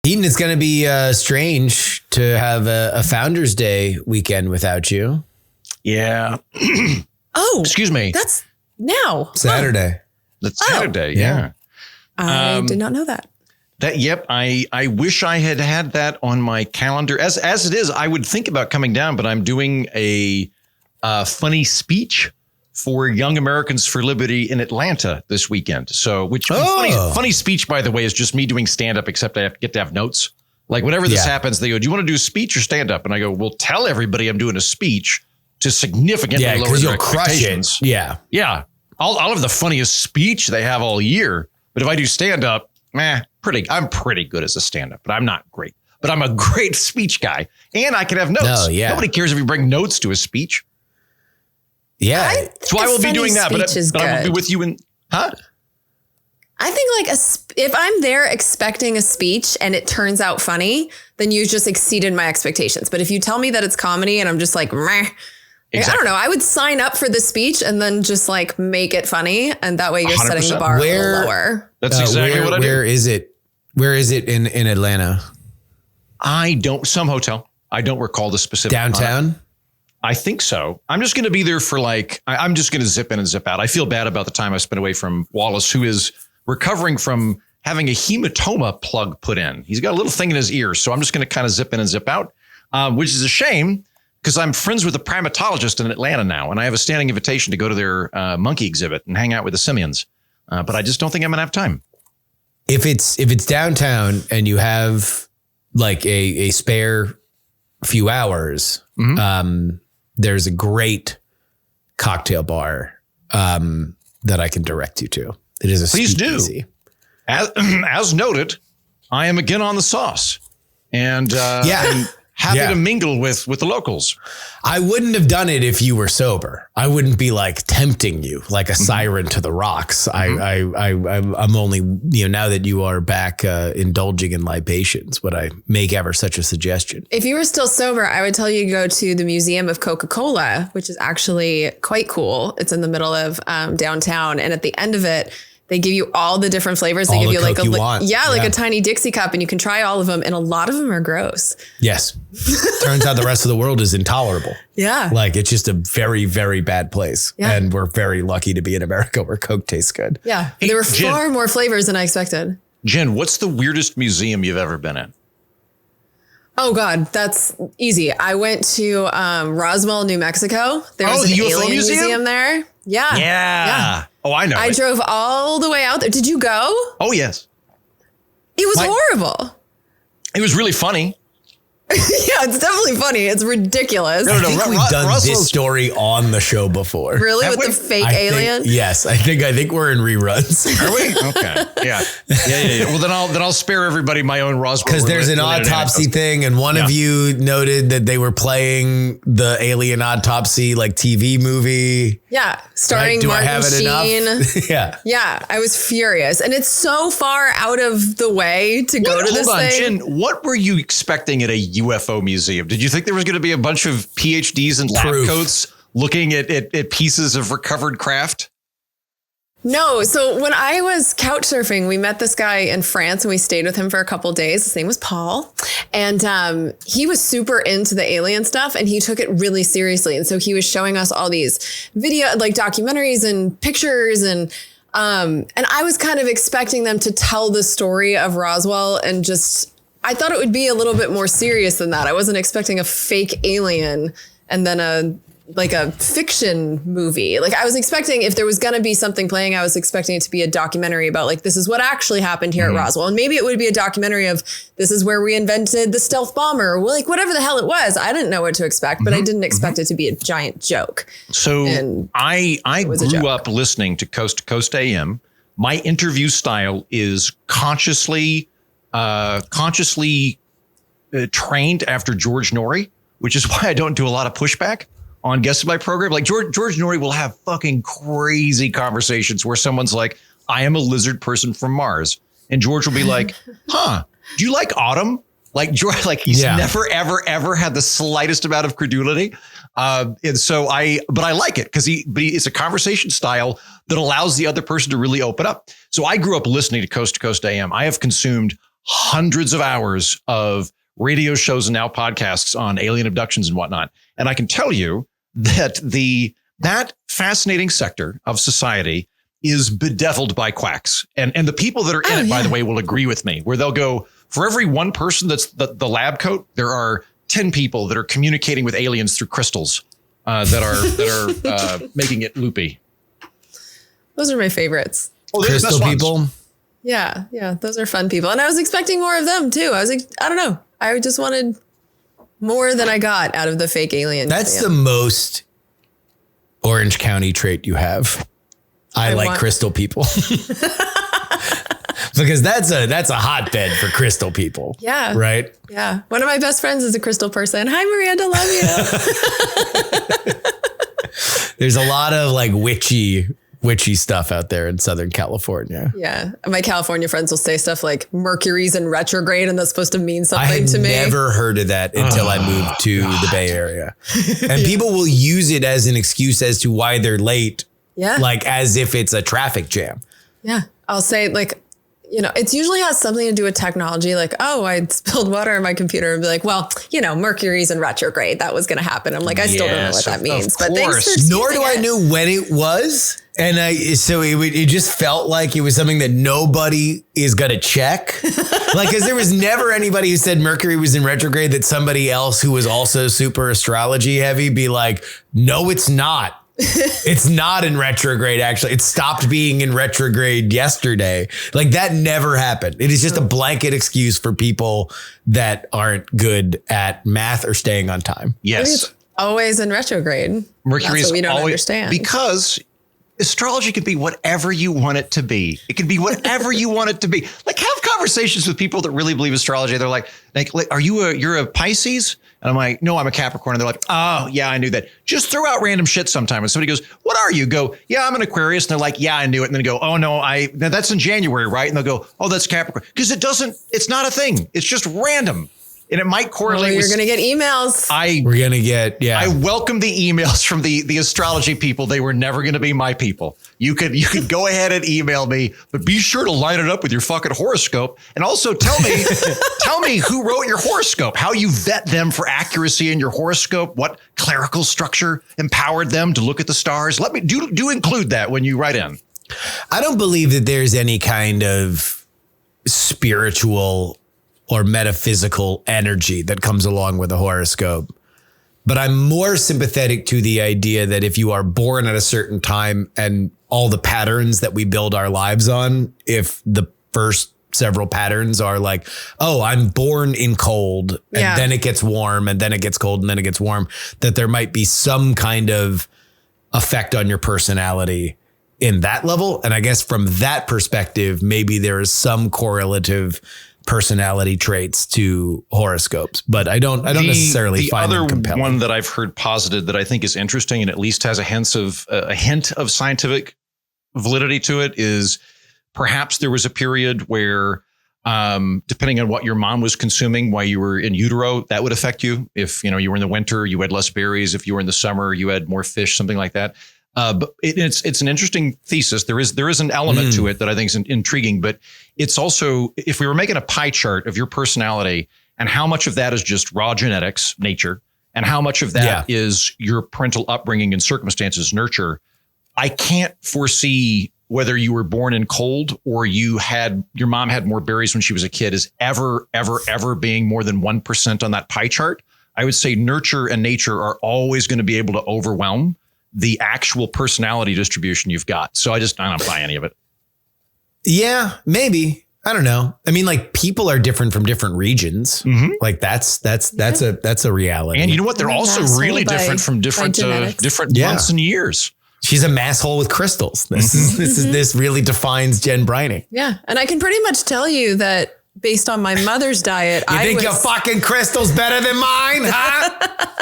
Eaton, it's going to be strange to have a Founders Day weekend without you. Yeah. Oh, excuse me. That's now. Saturday. That's Saturday. Yeah. I did not know that. Yep. I wish I had had that on my calendar. As it is, I would think about coming down, but I'm doing a funny speech for Young Americans for Liberty in Atlanta this weekend. So, funny speech, by the way, is just me doing stand up, except I get to have notes. Like whenever this happens, they go, "Do you want to do a speech or stand up?" And I go, "Well, tell everybody I'm doing a speech to significantly lower their expectations." Crush it. Yeah. Yeah. I'll have the funniest speech they have all year. But if I do stand up, I'm pretty good as a stand up, but I'm not great. But I'm a great speech guy, and I can have notes. Oh, yeah. Nobody cares if you bring notes to a speech. Yeah. So I will be doing that, but I will be with you in, huh? I think if I'm there expecting a speech and it turns out funny, then you just exceeded my expectations. But if you tell me that it's comedy and I'm just like, meh, exactly. I don't know, I would sign up for the speech and then just like make it funny. And that way you're 100%. Setting the bar a little lower. That's exactly what I do. Where is it? Where is it in Atlanta? Some hotel. I don't recall the specific. Downtown? I think so. I'm just going to be there for I'm just going to zip in and zip out. I feel bad about the time I spent away from Wallace, who is recovering from having a hematoma plug put in. He's got a little thing in his ear. So I'm just going to kind of zip in and zip out, which is a shame because I'm friends with a primatologist in Atlanta now. And I have a standing invitation to go to their monkey exhibit and hang out with the simians. But I just don't think I'm going to have time. If it's downtown and you have like a spare few hours, there's a great cocktail bar that I can direct you to. It is a speakeasy. As noted, I am again on the sauce, and I'm happy to mingle with the locals. I wouldn't have done it if you were sober. I wouldn't be like tempting you like a siren to the rocks. I'm only, now that you are back indulging in libations, would I make ever such a suggestion? If you were still sober, I would tell you to go to the Museum of Coca-Cola, which is actually quite cool. It's in the middle of downtown. And at the end of it, they give you all the different flavors. They give you like a tiny Dixie cup, and you can try all of them. And a lot of them are gross. Yes. Turns out the rest of the world is intolerable. Yeah. Like it's just a very, very bad place. Yeah. And we're very lucky to be in America where Coke tastes good. Yeah. Hey, there were far more flavors than I expected. Jen, what's the weirdest museum you've ever been in? Oh, God, that's easy. I went to Roswell, New Mexico. There was an alien museum there. Yeah. Oh, I know. I drove all the way out there. Did you go? Oh, yes. It was horrible. It was really funny. Yeah, it's definitely funny. It's ridiculous. I think we've done this story on the show before. Really? With the fake alien? Yes. I think we're in reruns. Are we? Okay. Yeah. Well, then I'll spare everybody my own Roswell. Because there's an autopsy thing, and one of you noted that they were playing the Alien Autopsy like TV movie. Yeah. Starring Martin Sheen. Yeah. Yeah. I was furious. And it's so far out of the way to go to this thing. Jen, what were you expecting at a UFO museum? Did you think there was going to be a bunch of PhDs and lab coats looking at pieces of recovered craft? No. So when I was couch surfing, we met this guy in France and we stayed with him for a couple of days. His name was Paul. And he was super into the alien stuff and he took it really seriously. And so he was showing us all these documentaries and pictures and I was kind of expecting them to tell the story of Roswell and I thought it would be a little bit more serious than that. I wasn't expecting a fake alien and then a fiction movie. Like I was expecting if there was going to be something playing, I was expecting it to be a documentary about like, this is what actually happened here at Roswell. And maybe it would be a documentary of this is where we invented the stealth bomber, or like whatever the hell it was. I didn't know what to expect, but I didn't expect it to be a giant joke. So I grew up listening to Coast AM. My interview style is consciously trained after George Norrie, which is why I don't do a lot of pushback on guests of my program. Like George Norrie will have fucking crazy conversations where someone's like, I am a lizard person from Mars. And George will be like, do you like autumn? Like George, like he's never, ever, ever had the slightest amount of credulity. And so I like it because it's a conversation style that allows the other person to really open up. So I grew up listening to Coast AM. I have consumed hundreds of hours of radio shows and now podcasts on alien abductions and whatnot. And I can tell you that that fascinating sector of society is bedeviled by quacks. And the people that are in it, by the way, will agree with me, where they'll go, for every one person that's the lab coat, there are 10 people that are communicating with aliens through crystals that are making it loopy. Those are my favorites. Oh, crystal people? Yeah. Those are fun people. And I was expecting more of them too. I was like, I don't know. I just wanted more than I got out of the fake alien. That's the most Orange County trait you have. I like crystal people. Because that's a hotbed for crystal people. Yeah. Right? Yeah. One of my best friends is a crystal person. Hi, Miranda. Love you. There's a lot of like witchy stuff out there in Southern California. Yeah. My California friends will say stuff like Mercury's in retrograde and that's supposed to mean something to me. I had never heard of that until I moved to the Bay Area. And people will use it as an excuse as to why they're late. Yeah. Like as if it's a traffic jam. Yeah. I'll say like, it usually has something to do with technology. Like, oh, I spilled water in my computer and be like, well, Mercury's in retrograde. That was going to happen. I'm like, I still don't know what that means. But thanks for Nor do I know when it was. And it just felt like it was something that nobody is going to check. Like, because there was never anybody who said Mercury was in retrograde that somebody else who was also super astrology heavy be like, no, it's not. It's not in retrograde, actually. It stopped being in retrograde yesterday. Like that never happened. It is just a blanket excuse for people that aren't good at math or staying on time. Yes. It's always in retrograde. Mercury is we don't always, understand. Because astrology could be whatever you want it to be. It can be whatever you want it to be. Like have conversations with people that really believe astrology. They're like, you're a Pisces? And I'm like, no, I'm a Capricorn. And they're like, oh, yeah, I knew that. Just throw out random shit sometime. And somebody goes, what are you? Go, yeah, I'm an Aquarius. And they're like, yeah, I knew it. And then they go, oh, no, that's in January, right? And they'll go, oh, that's Capricorn. Because it's not a thing. It's just random. And it might correlate. You're going to get emails. We're going to get, I welcome the emails from the astrology people. They were never going to be my people. You could go ahead and email me, but be sure to line it up with your fucking horoscope. And also tell me who wrote your horoscope, how you vet them for accuracy in your horoscope, what clerical structure empowered them to look at the stars. Let me do include that when you write in. I don't believe that there's any kind of spiritual or metaphysical energy that comes along with a horoscope. But I'm more sympathetic to the idea that if you are born at a certain time and all the patterns that we build our lives on, if the first several patterns are like, oh, I'm born in cold and then it gets warm and then it gets cold and then it gets warm, that there might be some kind of effect on your personality in that level. And I guess from that perspective, maybe there is some correlative personality traits to horoscopes, but I don't necessarily find them compelling. The other one that I've heard posited that I think is interesting and at least has a hint of scientific validity to it is perhaps there was a period where, depending on what your mom was consuming while you were in utero, that would affect you. If you were in the winter, you had less berries. If you were in the summer, you had more fish, something like that. But it's an interesting thesis. There is an element to it that I think is intriguing, but it's also, if we were making a pie chart of your personality and how much of that is just raw genetics, nature, and how much of that is your parental upbringing and circumstances, nurture, I can't foresee whether you were born in cold or your mom had more berries when she was a kid is ever being more than 1% on that pie chart. I would say nurture and nature are always going to be able to overwhelm the actual personality distribution you've got. So I don't buy any of it. Yeah, maybe. I don't know. I mean, like people are different from different regions. Mm-hmm. Like that's a reality. And you know what? They're also really different from different months and years. She's a masshole with crystals. This really defines Jen Brining. Yeah. And I can pretty much tell you that based on my mother's diet, you think your fucking crystal's better than mine, huh?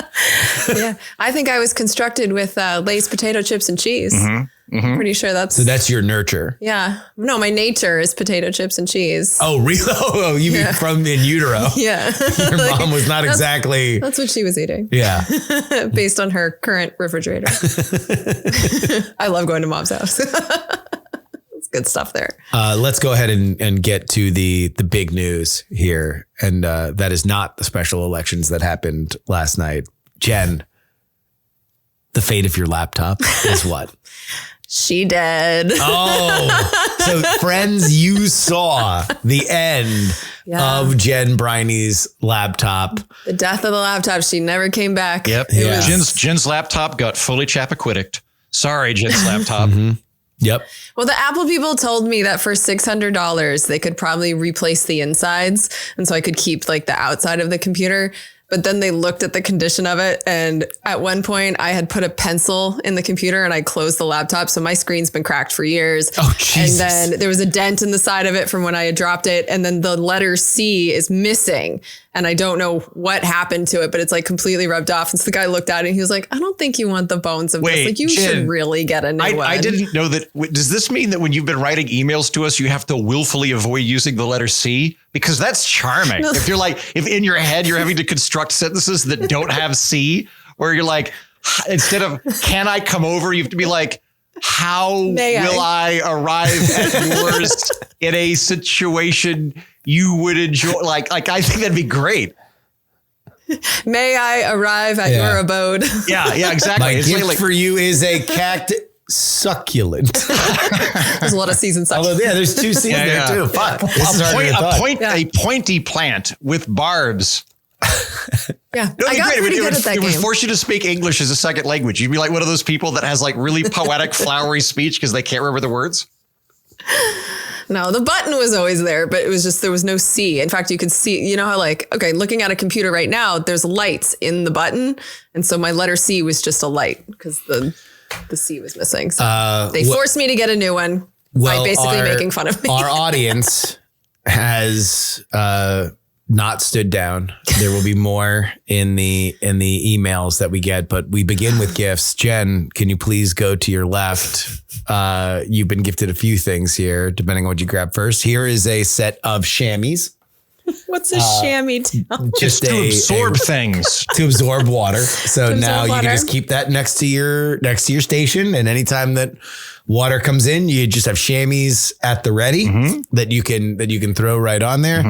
Yeah, I think I was constructed with Lay's potato chips and cheese. Mm-hmm. Mm-hmm. Pretty sure that's your nurture. Yeah, no, my nature is potato chips and cheese. Oh, really? Oh, you mean from in utero? Yeah, your mom was not exactly. That's what she was eating. Yeah, based on her current refrigerator. I love going to mom's house. good stuff there. Let's go ahead and get to the big news here. And that is not the special elections that happened last night. Jen, the fate of your laptop is what? She did. Oh, so friends, you saw the end of Jen Briney's laptop. The death of the laptop. She never came back. Yep. Jen's laptop got fully Chappaquiddicked. Sorry, Jen's laptop. Yep. Well, the Apple people told me that for $600, they could probably replace the insides. And so I could keep like the outside of the computer. But then they looked at the condition of it. And at one point I had put a pencil in the computer and I closed the laptop. So my screen's been cracked for years. Oh, Jesus. And then there was a dent in the side of it from when I had dropped it. And then the letter C is missing. And I don't know what happened to it, but it's like completely rubbed off. And so the guy looked at it and he was like, I don't think you want the bones of this. Like you should really get a new one. I didn't know that. Does this mean that when you've been writing emails to us, you have to willfully avoid using the letter C? Because that's charming. No. If you're like, if in your head, you're having to construct sentences that don't have C, or you're like, instead of, can I come over? You have to be like, how will I arrive at yours in a situation you would enjoy? Like I think that'd be great. May I arrive at your abode? Yeah, exactly. My It's gift like, for you is a succulent. There's a lot of C's and such. Although, there's 2 C's there too. Fuck. This is harder than I thought. a pointy plant with barbs. Yeah, No, I got great. pretty good at that It would game. force you to speak English as a second language. You'd be like one of those people that has like really poetic, flowery speech because they can't remember the words. No, the button was always there, but it was just, there was no C. In fact, you could see, you know how like, okay, looking at a computer right now, there's lights in the button. And so my letter C was just a light because the C was missing. So they forced me to get a new one by basically making fun of me. Our audience has not stood down. There will be more in the emails that we get, but we begin with gifts. Jen, can you please go to your left? You've been gifted a few things here, depending on what you grab first. Here is a set of chamois. What's a chamois? Just to absorb things. To absorb water. So now you can just keep that next to your station, and anytime that water comes in, you just have chamois at the ready that you can throw right on there.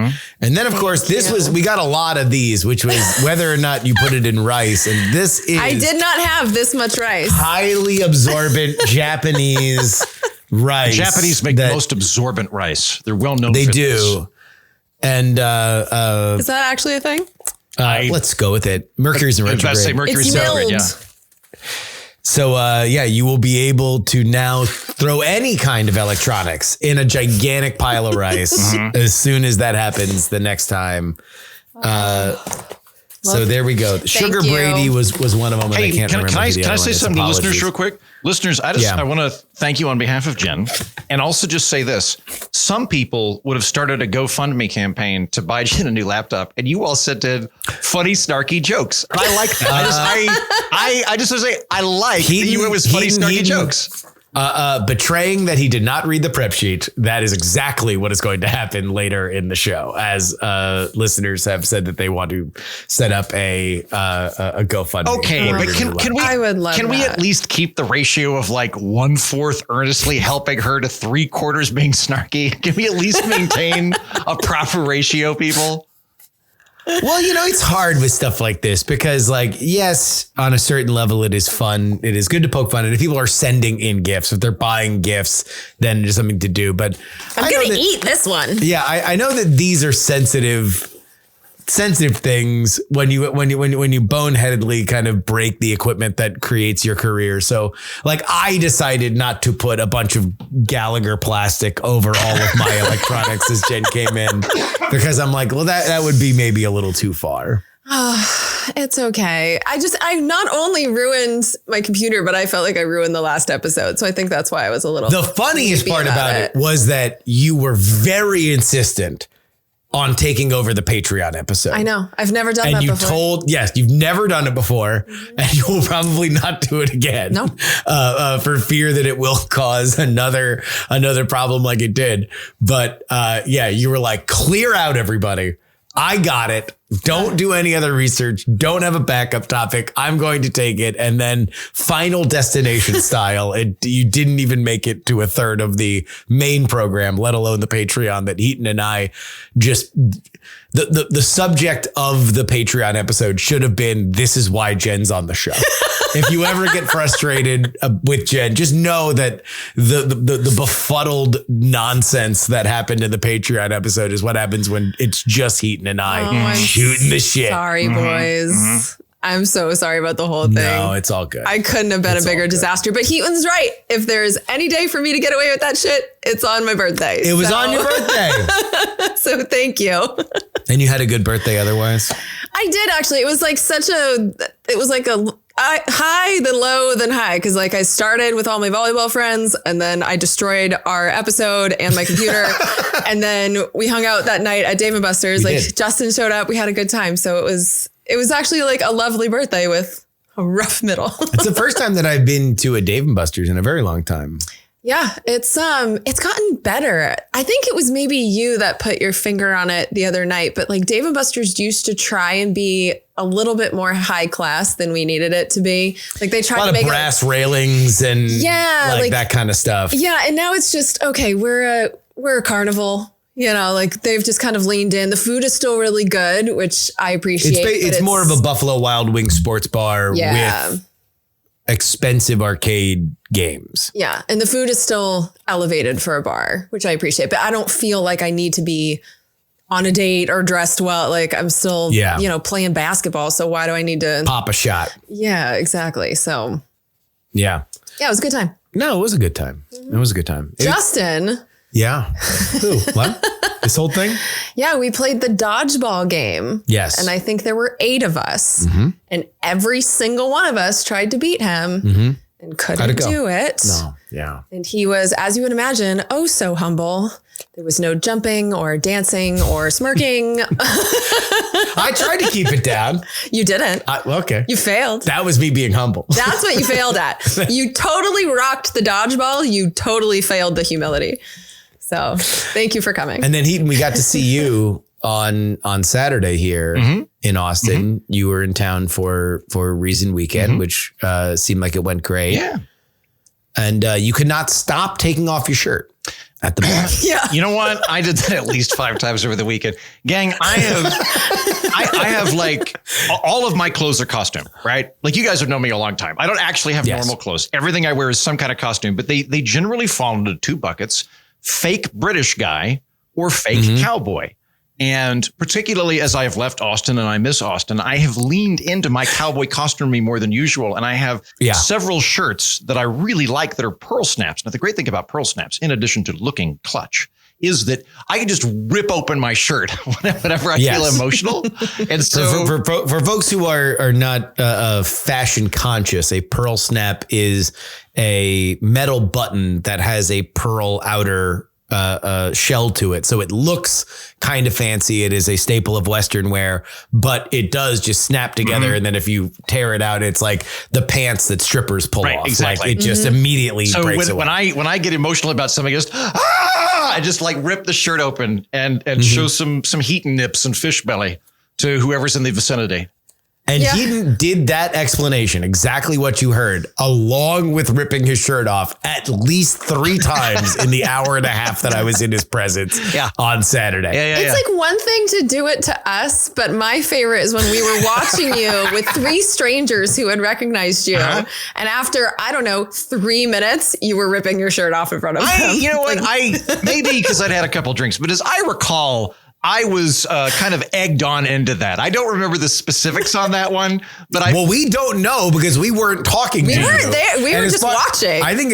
And then of course we got a lot of these, which was whether or not you put it in rice. And this is I did not have this much rice. highly absorbent Japanese rice. Japanese make the most absorbent rice. They're well known. They for do. This. And Is that actually a thing? let's go with it. Mercury's in retrograde. Say Mercury's It's in retrograde. milled. Yeah. So, you will be able to now throw any kind of electronics in a gigantic pile of rice as soon as that happens the next time. So there we go. Sugar you. Brady was one of them. And I can't remember. Can I the other say one. something to listeners real quick? Listeners, I want to thank you on behalf of Jen, and also just say this. Some people would have started a GoFundMe campaign to buy Jen a new laptop, and you all sent in funny, snarky jokes. And I like that. I just want to say, I like that you went with funny, snarky jokes. Betraying that he did not read the prep sheet. That is exactly what is going to happen later in the show, as listeners have said that they want to set up a GoFundMe. Okay, but can we at least keep the ratio of like 1/4 earnestly helping her to 3/4 being snarky? Can we at least maintain a proper ratio, people? Well, it's hard with stuff like this because, yes, on a certain level, it is fun. It is good to poke fun. And if people are sending in gifts, if they're buying gifts, then there's something to do. But I'm going to eat this one. Yeah, I know that these are sensitive things when you boneheadedly kind of break the equipment that creates your career. So I decided not to put a bunch of Gallagher plastic over all of my electronics as Jen came in, because I'm like, well, that would be maybe a little too far. It's okay. I not only ruined my computer, but I felt like I ruined the last episode. So I think that's why I was a little. The funniest part about it was that you were very insistent on taking over the Patreon episode. I know. I've never done that before. You've never done it before, and you will probably not do it again. No. For fear that it will cause another problem like it did. But you were like, clear out everybody. I got it. Don't do any other research. Don't have a backup topic. I'm going to take it. And then Final Destination style, you didn't even make it to a third of the main program, let alone the Patreon that Heaton and I just... The subject of the Patreon episode should have been, this is why Jen's on the show. If you ever get frustrated with Jen, just know that the befuddled nonsense that happened in the Patreon episode is what happens when it's just Heaton and I shooting the shit. Sorry, boys. I'm so sorry about the whole thing. No, it's all good. I couldn't have been a bigger disaster, but Heaton's right. If there's any day for me to get away with that shit, it's on my birthday. It was on your birthday. So thank you. And you had a good birthday otherwise? I did actually. It was like a high, then low, then high. Cause like I started with all my volleyball friends and then I destroyed our episode and my computer. And then we hung out that night at Dave & Buster's. Justin showed up. We had a good time. So it was actually like a lovely birthday with a rough middle. It's the first time that I've been to a Dave & Buster's in a very long time. Yeah, it's gotten better. I think it was maybe you that put your finger on it the other night, but like Dave & Buster's used to try and be a little bit more high class than we needed it to be. Like they tried to make a lot of brass railings and like that kind of stuff. Yeah, and now it's just okay. We're a carnival. You know, like they've just kind of leaned in. The food is still really good, which I appreciate. It's more of a Buffalo Wild Wings sports bar with expensive arcade games. Yeah. And the food is still elevated for a bar, which I appreciate. But I don't feel like I need to be on a date or dressed well. Like I'm still, playing basketball. So why do I need to pop a shot? Yeah, exactly. So yeah, it was a good time. No, it was a good time. It was a good time. Justin. Yeah. Who? What? This whole thing? Yeah, we played the dodgeball game. Yes. And I think there were 8 of us. Mm-hmm. And every single one of us tried to beat him and couldn't do it. No. Yeah. And he was, as you would imagine, oh so humble. There was no jumping or dancing or smirking. I tried to keep it down. You didn't. Okay. You failed. That was me being humble. That's what you failed at. You totally rocked the dodgeball. You totally failed the humility. So thank you for coming. And then we got to see you on Saturday here in Austin. Mm-hmm. You were in town for Reason Weekend, which seemed like it went great. Yeah. And you could not stop taking off your shirt at the bar. Yeah. You know what? I did that at least 5 times over the weekend. Gang, I have like all of my clothes are costume, right? Like you guys have known me a long time. I don't actually have normal clothes. Everything I wear is some kind of costume, but they generally fall into 2 buckets: fake British guy or fake cowboy. And particularly as I have left Austin and I miss Austin, I have leaned into my cowboy costumery more than usual. And I have several shirts that I really like that are pearl snaps. Now, the great thing about pearl snaps, in addition to looking clutch, is that I can just rip open my shirt whenever I feel emotional. And so for folks who are not fashion conscious, a pearl snap is a metal button that has a pearl outer shell to it. So it looks kind of fancy. It is a staple of Western wear, but it does just snap together. And then if you tear it out, it's like the pants that strippers pull off. Exactly. Like it just immediately breaks away. When I get emotional about something, I just like rip the shirt open and show some heat and nips and fish belly to whoever's in the vicinity. And he did that explanation, exactly what you heard, along with ripping his shirt off at least 3 times in the hour and a half that I was in his presence on Saturday. It's like one thing to do it to us, but my favorite is when we were watching you with 3 strangers who had recognized you. And after, I don't know, 3 minutes, you were ripping your shirt off in front of them. You know what? Maybe because I'd had a couple drinks, but as I recall, I was kind of egged on into that. I don't remember the specifics on that one, but we don't know because we weren't talking to you. We weren't there. We were just watching. I think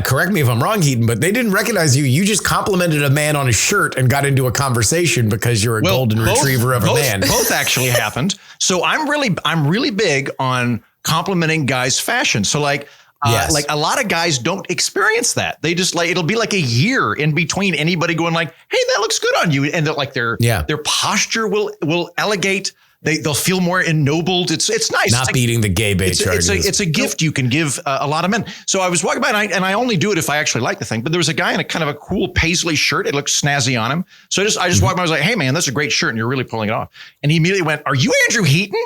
correct me if I'm wrong, Heaton, but they didn't recognize you. You just complimented a man on his shirt and got into a conversation because you're a golden retriever of a man. Both actually happened. So I'm really big on complimenting guys' fashion. So like a lot of guys don't experience that. They just it'll be like a year in between anybody going like, hey, that looks good on you. And that their posture will elevate. they'll feel more ennobled. It's nice. Not beating the gay bait charges. It's a gift you can give a lot of men. So I was walking by and I only do it if I actually like the thing. But there was a guy in a kind of a cool paisley shirt. It looked snazzy on him. So I just walked by. I was like, hey man, that's a great shirt, and you're really pulling it off. And he immediately went, "Are you Andrew Heaton?"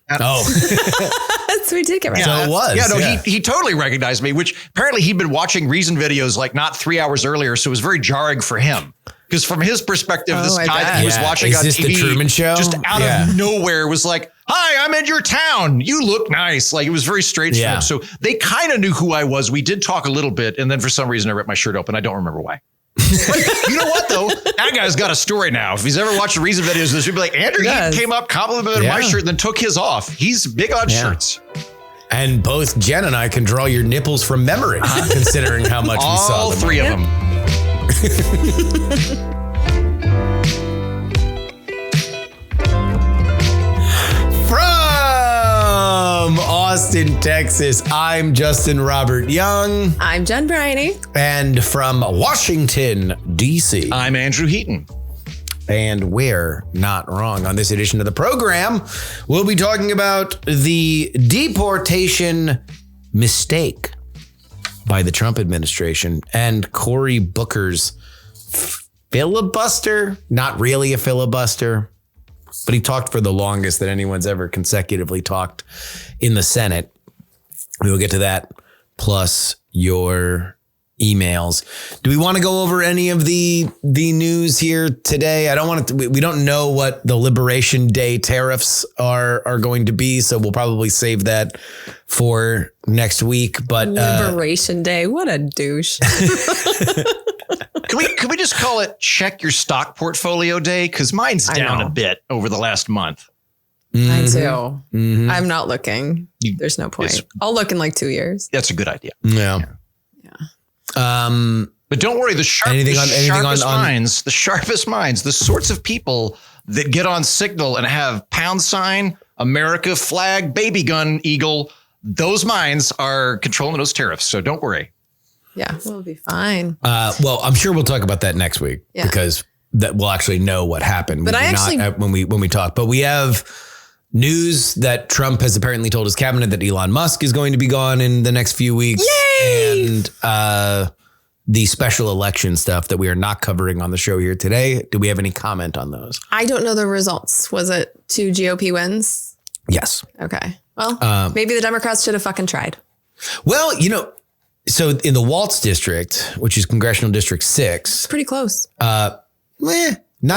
So we did get right. So it was. Yeah, no, he totally recognized me, which apparently he'd been watching Reason videos like not 3 hours earlier. So it was very jarring for him. Because from his perspective, this guy that he was watching on TV, the Truman Show? Just out of nowhere was like, "Hi, I'm in your town. You look nice." Like it was very strange for him. So they kind of knew who I was. We did talk a little bit. And then for some reason, I ripped my shirt open. I don't remember why. But you know what, though? That guy's got a story now. If he's ever watched the Reason videos, this would be like, Andrew came up, complimented my shirt, and then took his off. He's big on shirts. And both Jen and I can draw your nipples from memory, considering how much we saw them. All three of them. From Austin, Texas, I'm Justin Robert Young. I'm Jen Briney. And from Washington, D.C., I'm Andrew Heaton. And we're not wrong. On this edition of the program, we'll be talking about the deportation mistake by the Trump administration and Cory Booker's filibuster. Not really a filibuster, but he talked for the longest that anyone's ever consecutively talked in the Senate. We will get to that, plus your emails. Do we want to go over any of the news here today? I don't want to. We don't know what the Liberation Day tariffs are going to be, so we'll probably save that for next week. But Liberation Day, what a douche! Can we just call it Check Your Stock Portfolio Day? Because mine's down a bit over the last month. I too. I'm not looking. There's no point. I'll look in like 2 years. That's a good idea. Yeah. But don't worry, the sharpest minds, the sorts of people that get on Signal and have £, America, flag, baby gun, eagle, those minds are controlling those tariffs. So don't worry. Yeah, we'll be fine. Well, I'm sure we'll talk about that next week because that we'll actually know what happened. But when we talk. But we have news that Trump has apparently told his cabinet that Elon Musk is going to be gone in the next few weeks. Yay! And the special election stuff that we are not covering on the show here today. Do we have any comment on those? I don't know the results. Was it 2 GOP wins? Yes. Okay. Well, maybe the Democrats should have fucking tried. Well, so in the Waltz district, which is Congressional District 6, it's pretty close. Not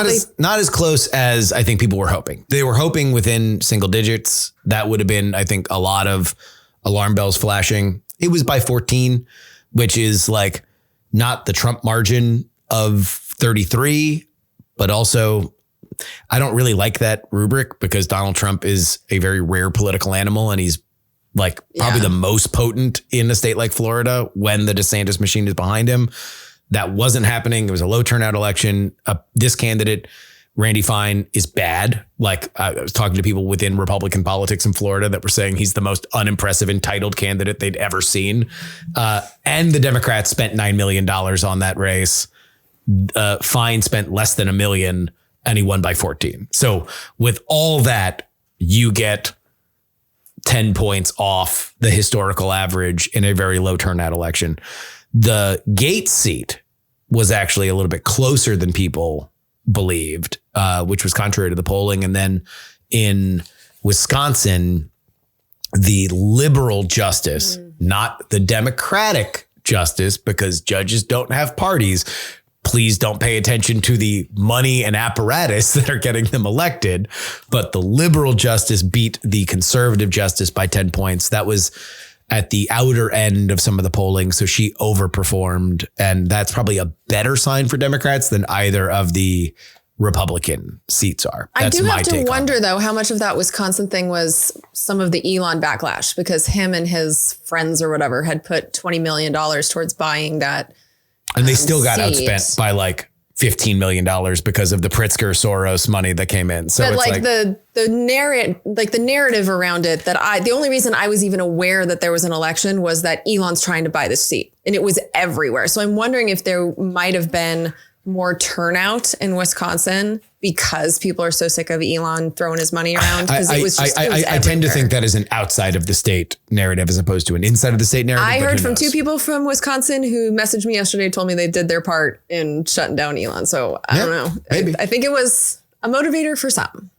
as close as I think people were hoping. They were hoping within single digits. That would have been, I think, a lot of alarm bells flashing. It was by 14, which is like not the Trump margin of 33, but also I don't really like that rubric because Donald Trump is a very rare political animal and he's like probably the most potent in a state like Florida when the DeSantis machine is behind him. That wasn't happening. It was a low turnout election. This candidate, Randy Fine, is bad. Like I was talking to people within Republican politics in Florida that were saying he's the most unimpressive, entitled candidate they'd ever seen. And the Democrats spent $9 million on that race. Fine spent less than $1 million and he won by 14. So with all that, you get 10 points off the historical average in a very low turnout election. The Gates seat was actually a little bit closer than people believed, which was contrary to the polling. And then in Wisconsin, the liberal justice, not the Democratic justice, because judges don't have parties. Please don't pay attention to the money and apparatus that are getting them elected. But the liberal justice beat the conservative justice by 10 points. That was at the outer end of some of the polling. So she overperformed. And that's probably a better sign for Democrats than either of the Republican seats are. I do have to wonder, though, how much of that Wisconsin thing was some of the Elon backlash, because him and his friends or whatever had put $20 million towards buying that. And they still got outspent by like $15 million because of the Pritzker Soros money that came in. So but it's like the narrative around it, that the only reason I was even aware that there was an election was that Elon's trying to buy the seat, and it was everywhere. So I'm wondering if there might have been more turnout in Wisconsin because people are so sick of Elon throwing his money around. Because I tend to think that is an outside of the state narrative as opposed to an inside of the state narrative. I heard from two people from Wisconsin who messaged me yesterday and told me they did their part in shutting down Elon. So I don't know. Maybe. I think it was a motivator for some.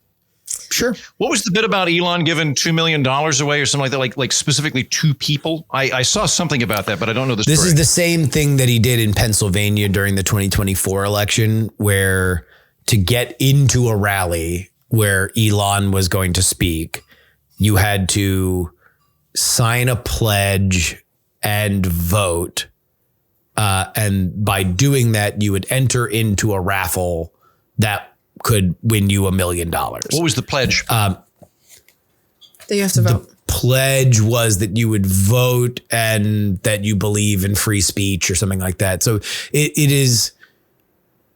Sure. What was the bit about Elon giving $2 million away or something like that? Like specifically two people? I saw something about that, but I don't know the story. This is the same thing that he did in Pennsylvania during the 2024 election, where to get into a rally where Elon was going to speak, you had to sign a pledge and vote. And by doing that, you would enter into a raffle that could win you $1 million. What was the pledge? That you have to vote. The pledge was that you would vote and that you believe in free speech or something like that. So it is,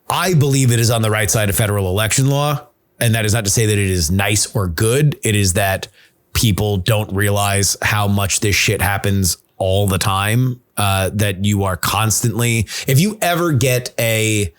I believe it is on the right side of federal election law. And that is not to say that it is nice or good. It is that people don't realize how much this shit happens all the time. That you are constantly, if you ever get a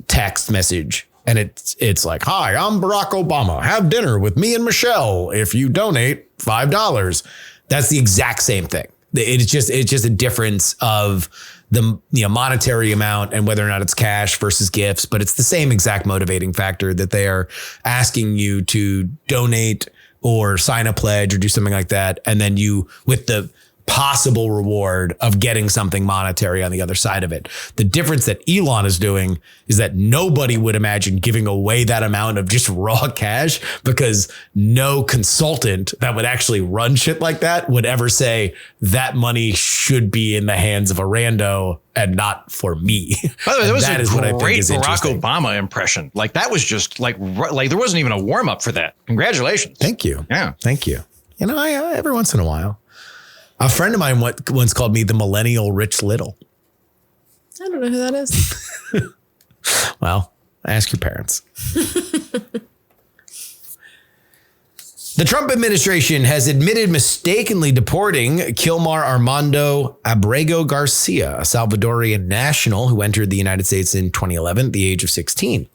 text message and it's like, hi, I'm Barack Obama. Have dinner with me and Michelle if you donate $5. That's the exact same thing. It's just a difference of the monetary amount and whether or not it's cash versus gifts. But it's the same exact motivating factor that they are asking you to donate or sign a pledge or do something like that. And then you, with the possible reward of getting something monetary on the other side of it. The difference that Elon is doing is that nobody would imagine giving away that amount of just raw cash, because no consultant that would actually run shit like that would ever say that money should be in the hands of a rando and not for me. By the way, that was a great Barack Obama impression. Like that was just like there wasn't even a warm up for that. Congratulations. Thank you. Yeah. Thank you. I every once in a while. A friend of mine once called me the millennial Rich Little. I don't know who that is. Well, ask your parents. The Trump administration has admitted mistakenly deporting Kilmar Armando Abrego Garcia, a Salvadorian national who entered the United States in 2011 at the age of 16.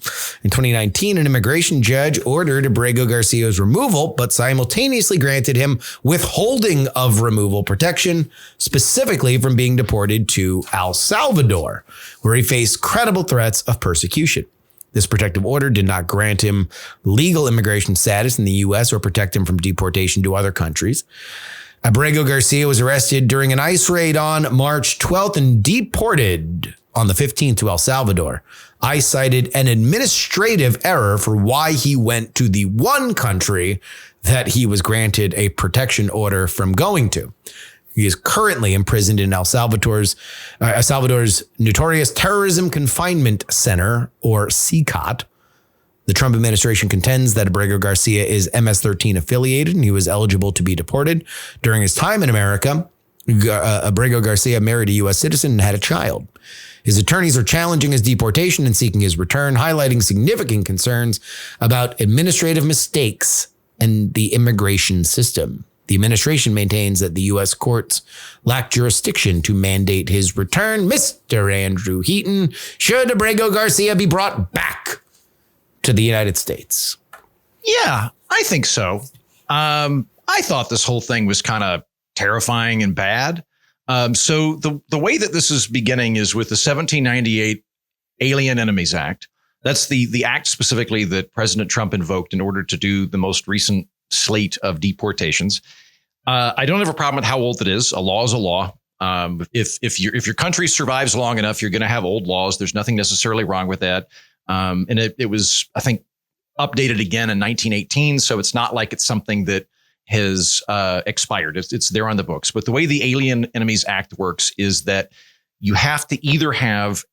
In 2019, an immigration judge ordered Abrego Garcia's removal, but simultaneously granted him withholding of removal protection, specifically from being deported to El Salvador, where he faced credible threats of persecution. This protective order did not grant him legal immigration status in the U.S. or protect him from deportation to other countries. Abrego Garcia was arrested during an ICE raid on March 12th and deported on the 15th to El Salvador. ICE cited an administrative error for why he went to the one country that he was granted a protection order from going to. He is currently imprisoned in El Salvador's notorious terrorism confinement center, or CCOT. The Trump administration contends that Abrego Garcia is MS-13 affiliated and he was eligible to be deported. During his time in America, Abrego Garcia married a U.S. citizen and had a child. His attorneys are challenging his deportation and seeking his return, highlighting significant concerns about administrative mistakes in the immigration system. The administration maintains that the U.S. courts lack jurisdiction to mandate his return. Mr. Andrew Heaton, should Abrego Garcia be brought back to the United States? Yeah, I think so. I thought this whole thing was kind of terrifying and bad. So the way that this is beginning is with the 1798 Alien Enemies Act. That's the act specifically that President Trump invoked in order to do the most recent slate of deportations. I don't have a problem with how old it is. A law is a law. If your country survives long enough, you're going to have old laws. There's nothing necessarily wrong with that. And it was, I think, updated again in 1918. So it's not like it's something that has expired. It's there on the books. But the way the Alien Enemies Act works is that you have to either have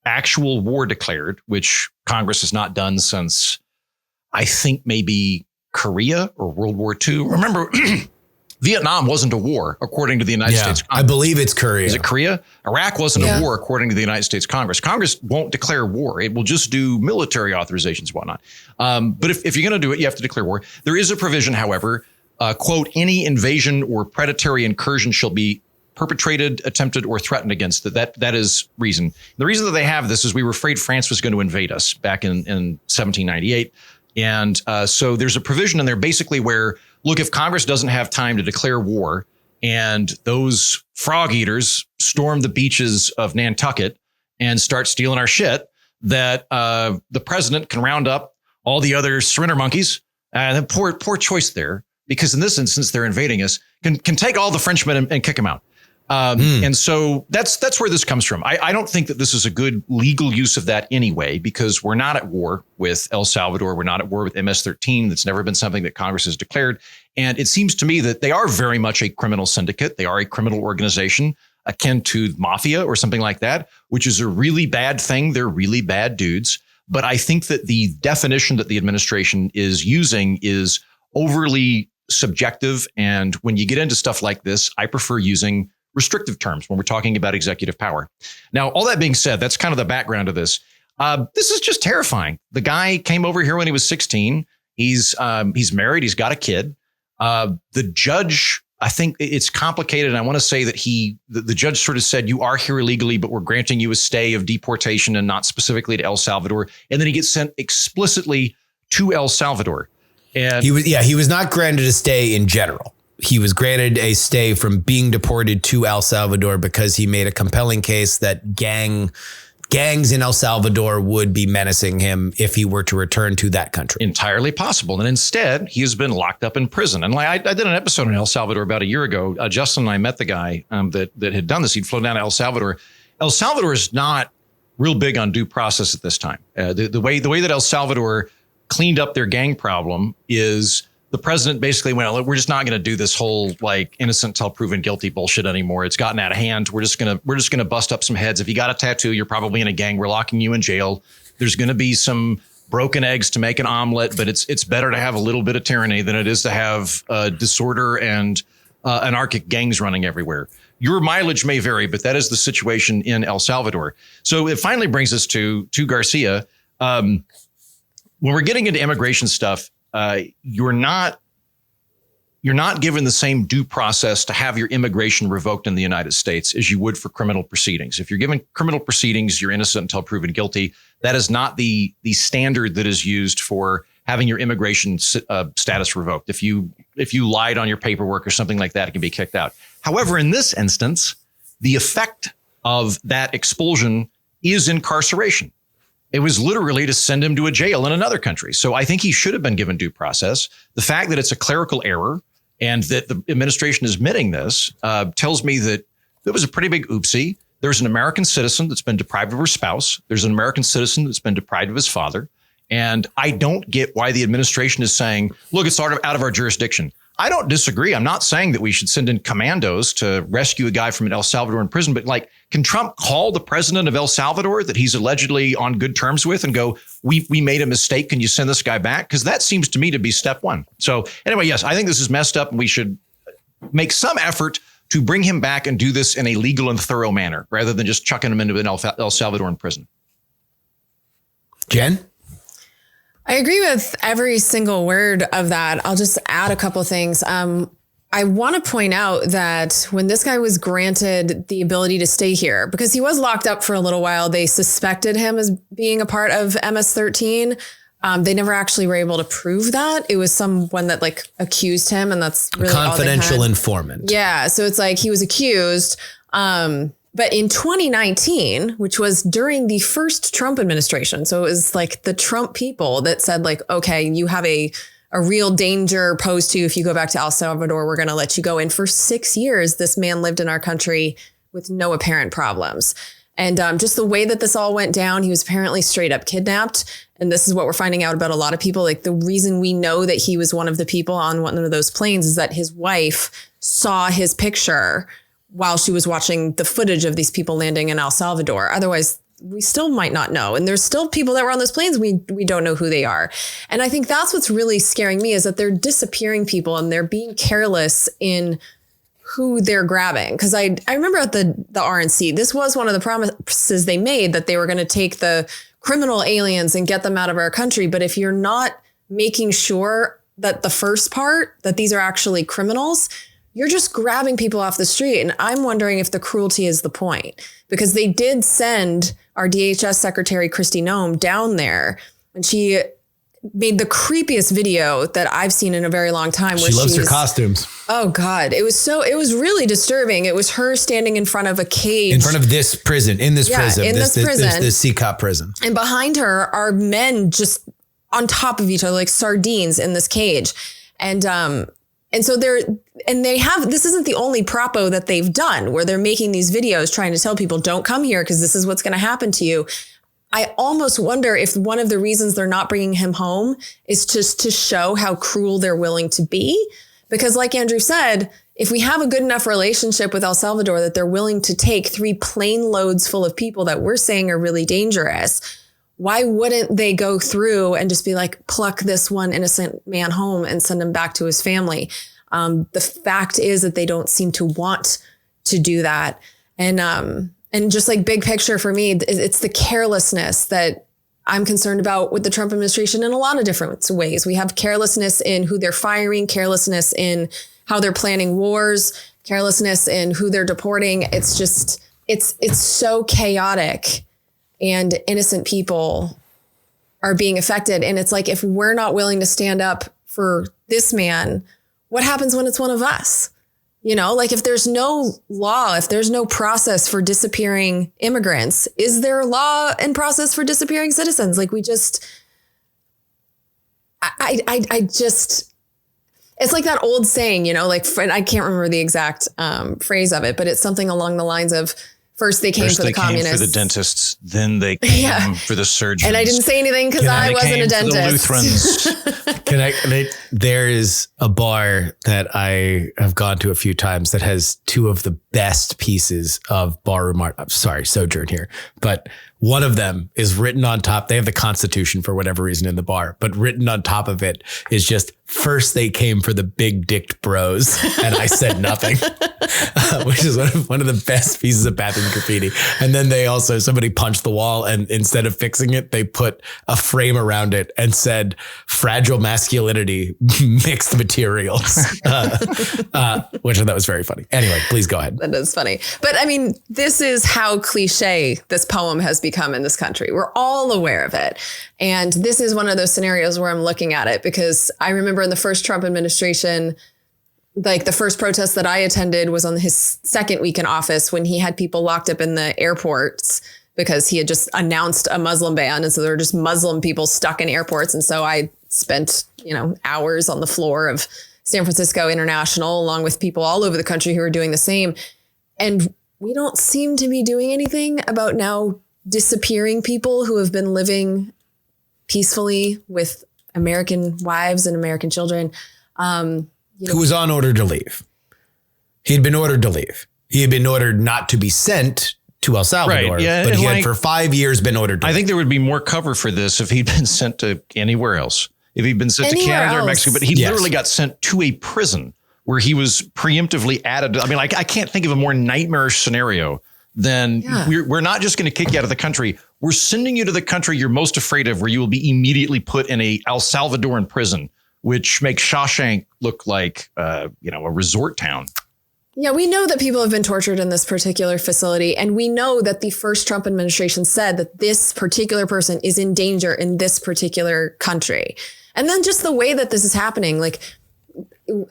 actual war declared, which Congress has not done since, I think, maybe Korea or World War II. Remember, Vietnam wasn't a war, according to the United States Congress. I believe it's Korea. Is it Korea? Iraq wasn't a war, according to the United States Congress. Congress won't declare war. It will just do military authorizations and whatnot. But if you're going to do it, you have to declare war. There is a provision, however, quote, any invasion or predatory incursion shall be perpetrated, attempted, or threatened against. That is reason. The reason that they have this is we were afraid France was going to invade us back in 1798. And so there's a provision in there basically where, look, if Congress doesn't have time to declare war and those frog eaters storm the beaches of Nantucket and start stealing our shit, that the president can round up all the other surrender monkeys. And poor choice there, because in this instance, they're invading us, can take all the Frenchmen and kick them out. And so that's where this comes from. I don't think that this is a good legal use of that anyway, because we're not at war with El Salvador. We're not at war with MS-13. That's never been something that Congress has declared. And it seems to me that they are very much a criminal syndicate. They are a criminal organization akin to mafia or something like that, which is a really bad thing. They're really bad dudes. But I think that the definition that the administration is using is overly subjective. And when you get into stuff like this, I prefer using restrictive terms when we're talking about executive power. Now, all that being said, that's kind of the background of this. This is just terrifying. The guy came over here when he was 16. He's married. He's got a kid. The judge, I think it's complicated. I want to say that the judge sort of said, you are here illegally, but we're granting you a stay of deportation and not specifically to El Salvador. And then he gets sent explicitly to El Salvador. And he was not granted a stay in general. He was granted a stay from being deported to El Salvador because he made a compelling case that gangs in El Salvador would be menacing him if he were to return to that country. Entirely possible. And instead, he has been locked up in prison. And I did an episode in El Salvador about a year ago. Justin and I met the guy that had done this. He'd flown down to El Salvador. El Salvador is not real big on due process at this time. The way that El Salvador cleaned up their gang problem is the president basically went, look, we're just not going to do this whole like innocent till proven guilty bullshit anymore. It's gotten out of hand. We're just going to bust up some heads. If you got a tattoo, you're probably in a gang. We're locking you in jail. There's going to be some broken eggs to make an omelet, but it's better to have a little bit of tyranny than it is to have disorder and anarchic gangs running everywhere. Your mileage may vary, but that is the situation in El Salvador. So it finally brings us to Garcia. When we're getting into immigration stuff, you're not given the same due process to have your immigration revoked in the United States as you would for criminal proceedings. If you're given criminal proceedings, you're innocent until proven guilty. That is not the standard that is used for having your immigration status revoked. If you lied on your paperwork or something like that, it can be kicked out. However, in this instance, the effect of that expulsion is incarceration. It was literally to send him to a jail in another country. So I think he should have been given due process. The fact that it's a clerical error and that the administration is admitting this tells me that it was a pretty big oopsie. There's an American citizen that's been deprived of her spouse. There's an American citizen that's been deprived of his father. And I don't get why the administration is saying, look, it's sort of out of our jurisdiction. I don't disagree. I'm not saying that we should send in commandos to rescue a guy from an El Salvadoran prison, but like, can Trump call the president of El Salvador that he's allegedly on good terms with and go, we made a mistake. Can you send this guy back? Because that seems to me to be step one. So anyway, yes, I think this is messed up and we should make some effort to bring him back and do this in a legal and thorough manner rather than just chucking him into an El Salvadoran prison. Jen? I agree with every single word of that. I'll just add a couple things. I want to point out that when this guy was granted the ability to stay here, because he was locked up for a little while, they suspected him as being a part of MS-13. They never actually were able to prove that. It was someone that like accused him, and that's really confidential informant. Yeah. So it's like he was accused. But in 2019, which was during the first Trump administration, so it was like the Trump people that said like, okay, you have a real danger posed to you if you go back to El Salvador, we're going to let you go. And for 6 years, this man lived in our country with no apparent problems. And just the way that this all went down, he was apparently straight up kidnapped. And this is what we're finding out about a lot of people. Like the reason we know that he was one of the people on one of those planes is that his wife saw his picture while she was watching the footage of these people landing in El Salvador. Otherwise, we still might not know. And there's still people that were on those planes. We don't know who they are. And I think that's what's really scaring me is that they're disappearing people and they're being careless in who they're grabbing. Because I remember at the RNC, this was one of the promises they made that they were going to take the criminal aliens and get them out of our country. But if you're not making sure that the first part, that these are actually criminals, you're just grabbing people off the street. And I'm wondering if the cruelty is the point, because they did send our DHS Secretary Kristi Noem down there, and she made the creepiest video that I've seen in a very long time. She loves her costumes. Oh God. It was really disturbing. It was her standing in front of a cage. In front of this prison, this CCOP prison. And behind her are men just on top of each other, like sardines in this cage. And so this isn't the only propo that they've done where they're making these videos trying to tell people, don't come here because this is what's going to happen to you. I almost wonder if one of the reasons they're not bringing him home is just to show how cruel they're willing to be. Because like Andrew said, if we have a good enough relationship with El Salvador that they're willing to take 3 plane loads full of people that we're saying are really dangerous, why wouldn't they go through and just be like, pluck this one innocent man home and send him back to his family? The fact is that they don't seem to want to do that. And just like big picture for me, it's the carelessness that I'm concerned about with the Trump administration in a lot of different ways. We have carelessness in who they're firing, carelessness in how they're planning wars, carelessness in who they're deporting. It's just, it's so chaotic, and innocent people are being affected. And it's like, if we're not willing to stand up for this man, what happens when it's one of us? You know, like if there's no law, if there's no process for disappearing immigrants, is there law and process for disappearing citizens? Like I just, it's like that old saying, you know, like, I can't remember the exact phrase of it, but it's something along the lines of, first they came for the communists. For the dentists, then they came for the surgeons. And I didn't say anything because I wasn't a dentist. The Lutherans. There is a bar that I have gone to a few times that has 2 of the best pieces of barroom art. I'm sorry, Sojourn here, but one of them is written on top. They have the Constitution for whatever reason in the bar, but written on top of it is just, first they came for the big dicked bros and I said nothing, which is one of the best pieces of bathroom graffiti. And then somebody punched the wall, and instead of fixing it, they put a frame around it and said, fragile masculinity, mixed materials, which I thought was very funny. Anyway, please go ahead. That is funny. But I mean, this is how cliche this poem has become in this country. We're all aware of it. And this is one of those scenarios where I'm looking at it because I remember in the first Trump administration, like the first protest that I attended was on his second week in office when he had people locked up in the airports because he had just announced a Muslim ban. And so there were just Muslim people stuck in airports. And so I spent, hours on the floor of San Francisco International, along with people all over the country who are doing the same. And we don't seem to be doing anything about now disappearing people who have been living peacefully with American wives and American children. Who was on order to leave. He had been ordered to leave. He had been ordered not to be sent to El Salvador, right, yeah, but he had for 5 years been ordered to leave. I think there would be more cover for this if he'd been sent to anywhere else. If he'd been sent to Canada or Mexico, but he literally got sent to a prison where he was preemptively added. I mean, I can't think of a more nightmarish scenario than we're not just going to kick you out of the country. We're sending you to the country you're most afraid of, where you will be immediately put in a El Salvadoran prison, which makes Shawshank look like, a resort town. Yeah, we know that people have been tortured in this particular facility. And we know that the first Trump administration said that this particular person is in danger in this particular country. And then just the way that this is happening, like,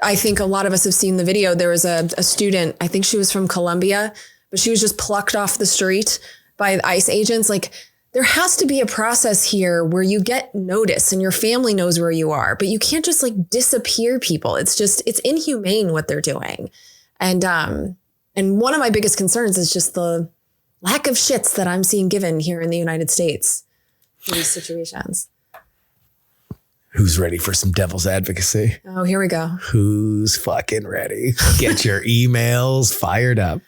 I think a lot of us have seen the video. There was a student, I think she was from Colombia, but she was just plucked off the street by ICE agents. Like, there has to be a process here where you get notice and your family knows where you are, but you can't just like disappear people. It's inhumane what they're doing. And one of my biggest concerns is just the lack of shits that I'm seeing given here in the United States for these situations. Who's ready for some devil's advocacy? Oh, here we go. Who's fucking ready? Get your emails fired up.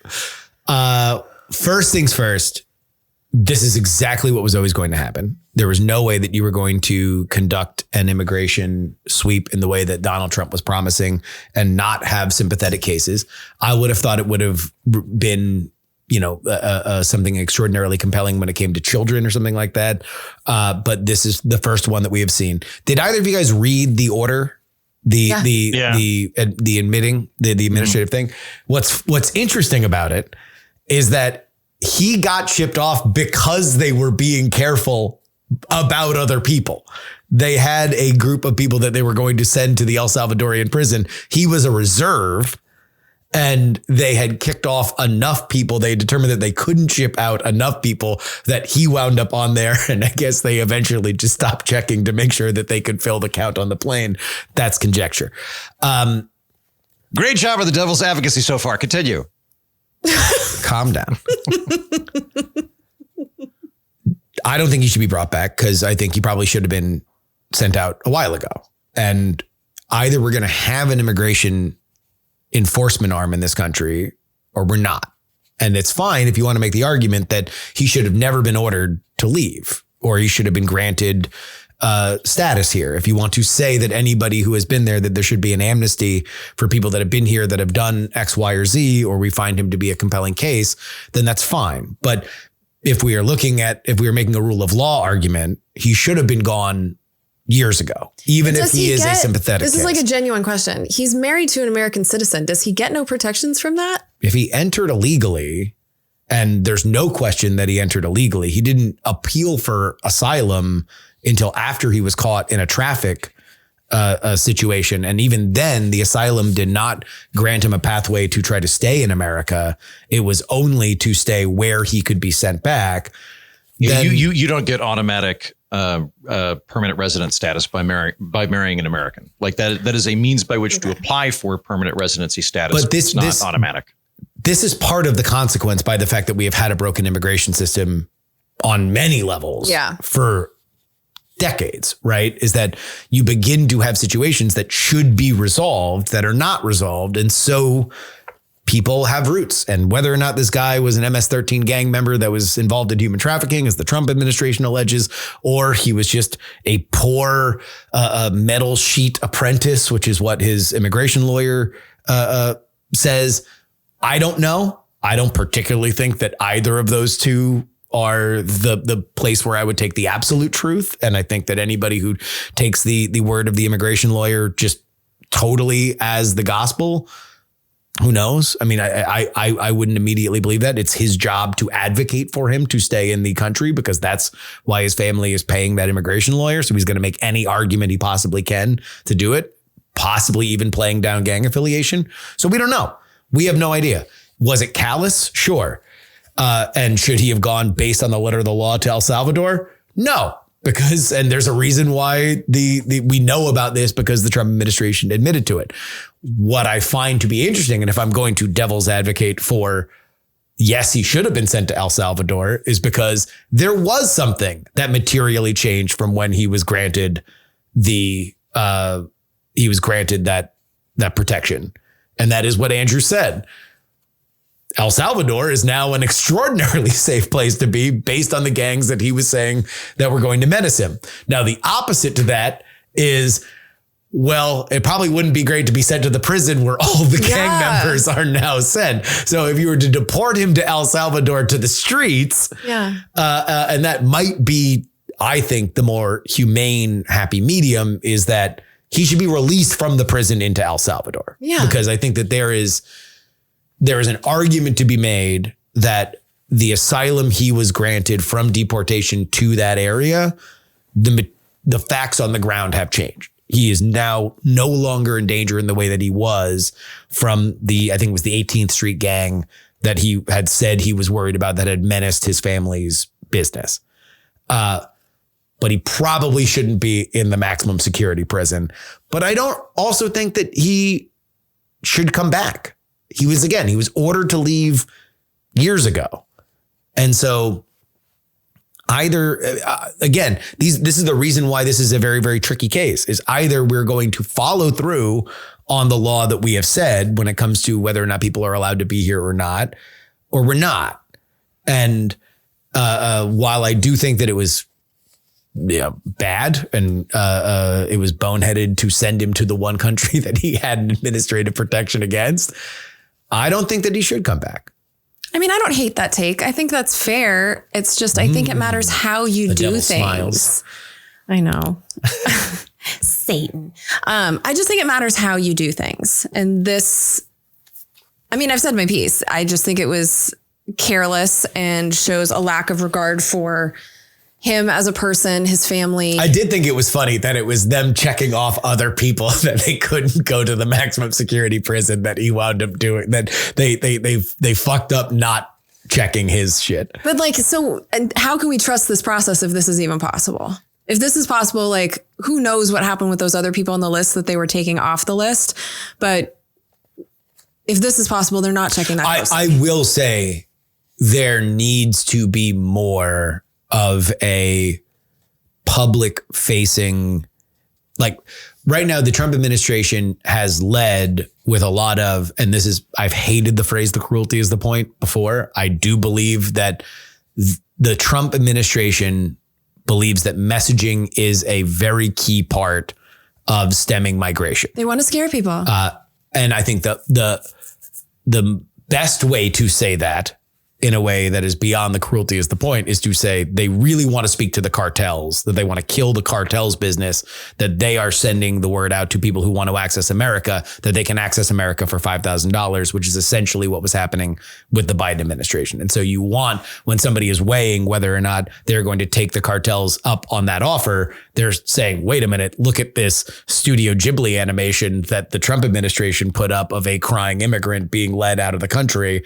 First things first, this is exactly what was always going to happen. There was no way that you were going to conduct an immigration sweep in the way that Donald Trump was promising and not have sympathetic cases. I would have thought it would have been, something extraordinarily compelling when it came to children or something like that. But this is the first one that we have seen. Did either of you guys read the order The admitting the administrative thing. What's interesting about it is that he got shipped off because they were being careful about other people. They had a group of people that they were going to send to the El Salvadorian prison. He was a reserve, and they had kicked off enough people. They determined that they couldn't ship out enough people that he wound up on there. And I guess they eventually just stopped checking to make sure that they could fill the count on the plane. That's conjecture. Great job of the devil's advocacy so far. Continue. Calm down. I don't think he should be brought back because I think he probably should have been sent out a while ago. And either we're going to have an immigration enforcement arm in this country or we're not. And it's fine if you want to make the argument that he should have never been ordered to leave or he should have been granted status here. If you want to say that anybody who has been there, that there should be an amnesty for people that have been here that have done X, Y, or Z, or we find him to be a compelling case, then that's fine. But if we are making a rule of law argument, he should have been gone years ago, even if he is a sympathetic case. This is like a genuine question. He's married to an American citizen. Does he get no protections from that? If he entered illegally, and there's no question that he entered illegally, he didn't appeal for asylum until after he was caught in a traffic situation. And even then, the asylum did not grant him a pathway to try to stay in America. It was only to stay where he could be sent back. Then, you don't get automatic permanent resident status by marrying an American. Like that is a means by which to apply for permanent residency status. But it's not automatic. This is part of the consequence by the fact that we have had a broken immigration system on many levels for decades, right? Is that you begin to have situations that should be resolved that are not resolved. And so people have roots. And whether or not this guy was an MS-13 gang member that was involved in human trafficking, as the Trump administration alleges, or he was just a poor metal sheet apprentice, which is what his immigration lawyer says, I don't know. I don't particularly think that either of those two are the place where I would take the absolute truth. And I think that anybody who takes the word of the immigration lawyer just totally as the gospel, who knows? I mean, I wouldn't immediately believe that. It's his job to advocate for him to stay in the country because that's why his family is paying that immigration lawyer. So he's going to make any argument he possibly can to do it, possibly even playing down gang affiliation. So we don't know. We have no idea. Was it callous? Sure. And should he have gone based on the letter of the law to El Salvador? No, and there's a reason why we know about this because the Trump administration admitted to it. What I find to be interesting, and if I'm going to devil's advocate for, yes, he should have been sent to El Salvador, is because there was something that materially changed from when he was granted that protection. And that is what Andrew said. El Salvador is now an extraordinarily safe place to be based on the gangs that he was saying that were going to menace him. Now, the opposite to that is, well, it probably wouldn't be great to be sent to the prison where all the gang members are now sent. So if you were to deport him to El Salvador to the streets, and that might be, I think, the more humane, happy medium is that he should be released from the prison into El Salvador. Yeah. Because I think that there is an argument to be made that the asylum he was granted from deportation to that area, the facts on the ground have changed. He is now no longer in danger in the way that he was from I think it was the 18th Street gang that he had said he was worried about that had menaced his family's business. But he probably shouldn't be in the maximum security prison. But I don't also think that he should come back. He was ordered to leave years ago. And so this is the reason why this is a very, very tricky case, is either we're going to follow through on the law that we have said when it comes to whether or not people are allowed to be here or not, or we're not. And while I do think that it was bad and it was boneheaded to send him to the one country that he had an administrative protection against, I don't think that he should come back. I mean, I don't hate that take. I think that's fair. It's just, I think it matters how you do things. Smiles. I know. Satan. I just think it matters how you do things. And this, I mean, I've said my piece. I just think it was careless and shows a lack of regard for him as a person, his family. I did think it was funny that it was them checking off other people that they couldn't go to the maximum security prison that he wound up doing, that they fucked up not checking his shit. But like, so how can we trust this process if this is even possible? If this is possible, like, who knows what happened with those other people on the list that they were taking off the list? But if this is possible, they're not checking that. I will say there needs to be more of a public facing, like right now, the Trump administration has led with a lot of, and this is, I've hated the phrase, the cruelty is the point before. I do believe that the Trump administration believes that messaging is a very key part of stemming migration. They want to scare people. And I think the best way to say that in a way that is beyond the cruelty is the point is to say they really want to speak to the cartels, that they want to kill the cartels business, that they are sending the word out to people who want to access America, that they can access America for $5,000, which is essentially what was happening with the Biden administration. And so you want, when somebody is weighing whether or not they're going to take the cartels up on that offer, they're saying, wait a minute, look at this Studio Ghibli animation that the Trump administration put up of a crying immigrant being led out of the country.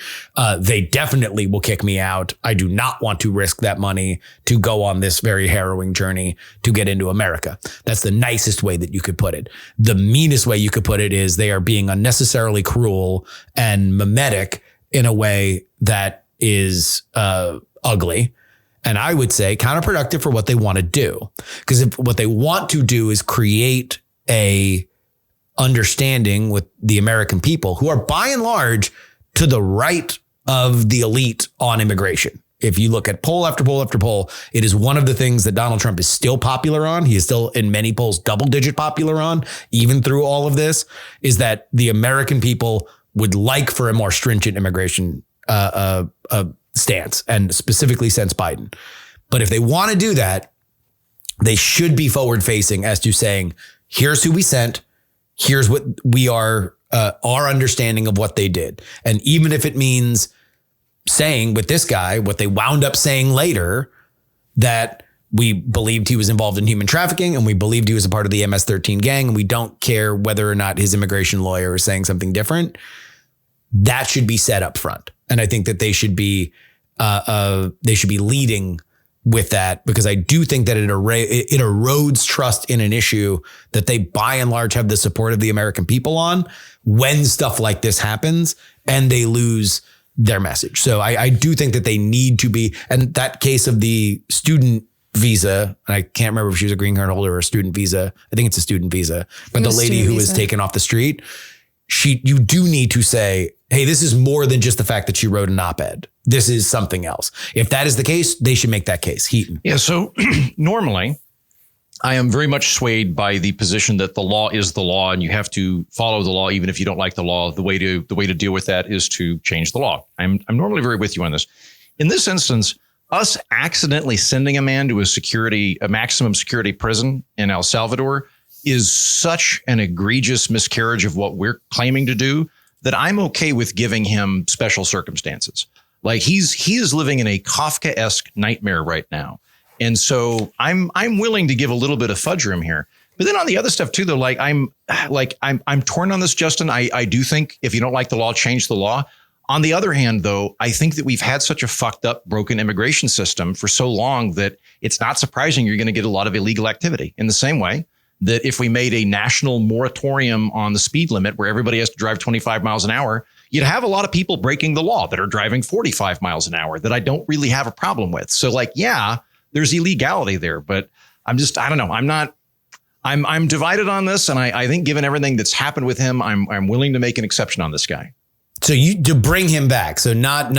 They definitely will kick me out. I do not want to risk that money to go on this very harrowing journey to get into America. That's the nicest way that you could put it. The meanest way you could put it is they are being unnecessarily cruel and mimetic in a way that is ugly. And I would say counterproductive for what they want to do. Because if what they want to do is create a understanding with the American people who are by and large to the right of the elite on immigration. If you look at poll after poll after poll, it is one of the things that Donald Trump is still popular on. He is still in many polls double-digit popular on, even through all of this, is that the American people would like for a more stringent immigration stance, and specifically since Biden. But if they want to do that, they should be forward-facing as to saying, here's who we sent, here's what we are, our understanding of what they did. And even if it means saying with this guy, what they wound up saying later, that we believed he was involved in human trafficking and we believed he was a part of the MS-13 gang, and we don't care whether or not his immigration lawyer is saying something different, that should be set up front. And I think that they should be leading with that, because I do think that it erodes trust in an issue that they by and large have the support of the American people on when stuff like this happens and they lose their message. So I do think that they need to be, and that case of the student visa, and I can't remember if she was a green card holder or a student visa. I think it's a student visa, but the lady who was taken off the street, you do need to say, hey, this is more than just the fact that she wrote an op-ed. This is something else. If that is the case, they should make that case. Heaton. Yeah. So normally I am very much swayed by the position that the law is the law and you have to follow the law, even if you don't like the law. The way to deal with that is to change the law. I'm normally very with you on this. In this instance, us accidentally sending a man to a maximum security prison in El Salvador is such an egregious miscarriage of what we're claiming to do that I'm okay with giving him special circumstances. Like he is living in a Kafkaesque nightmare right now. And so I'm willing to give a little bit of fudge room here. But then on the other stuff too, though, I'm torn on this, Justin. I do think if you don't like the law, change the law. On the other hand, though, I think that we've had such a fucked up, broken immigration system for so long that it's not surprising you're going to get a lot of illegal activity. In the same way that if we made a national moratorium on the speed limit where everybody has to drive 25 miles an hour, you'd have a lot of people breaking the law that are driving 45 miles an hour that I don't really have a problem with. So yeah, there's illegality there, but I don't know. I'm divided on this. And I think given everything that's happened with him, I'm willing to make an exception on this guy. So to bring him back. So not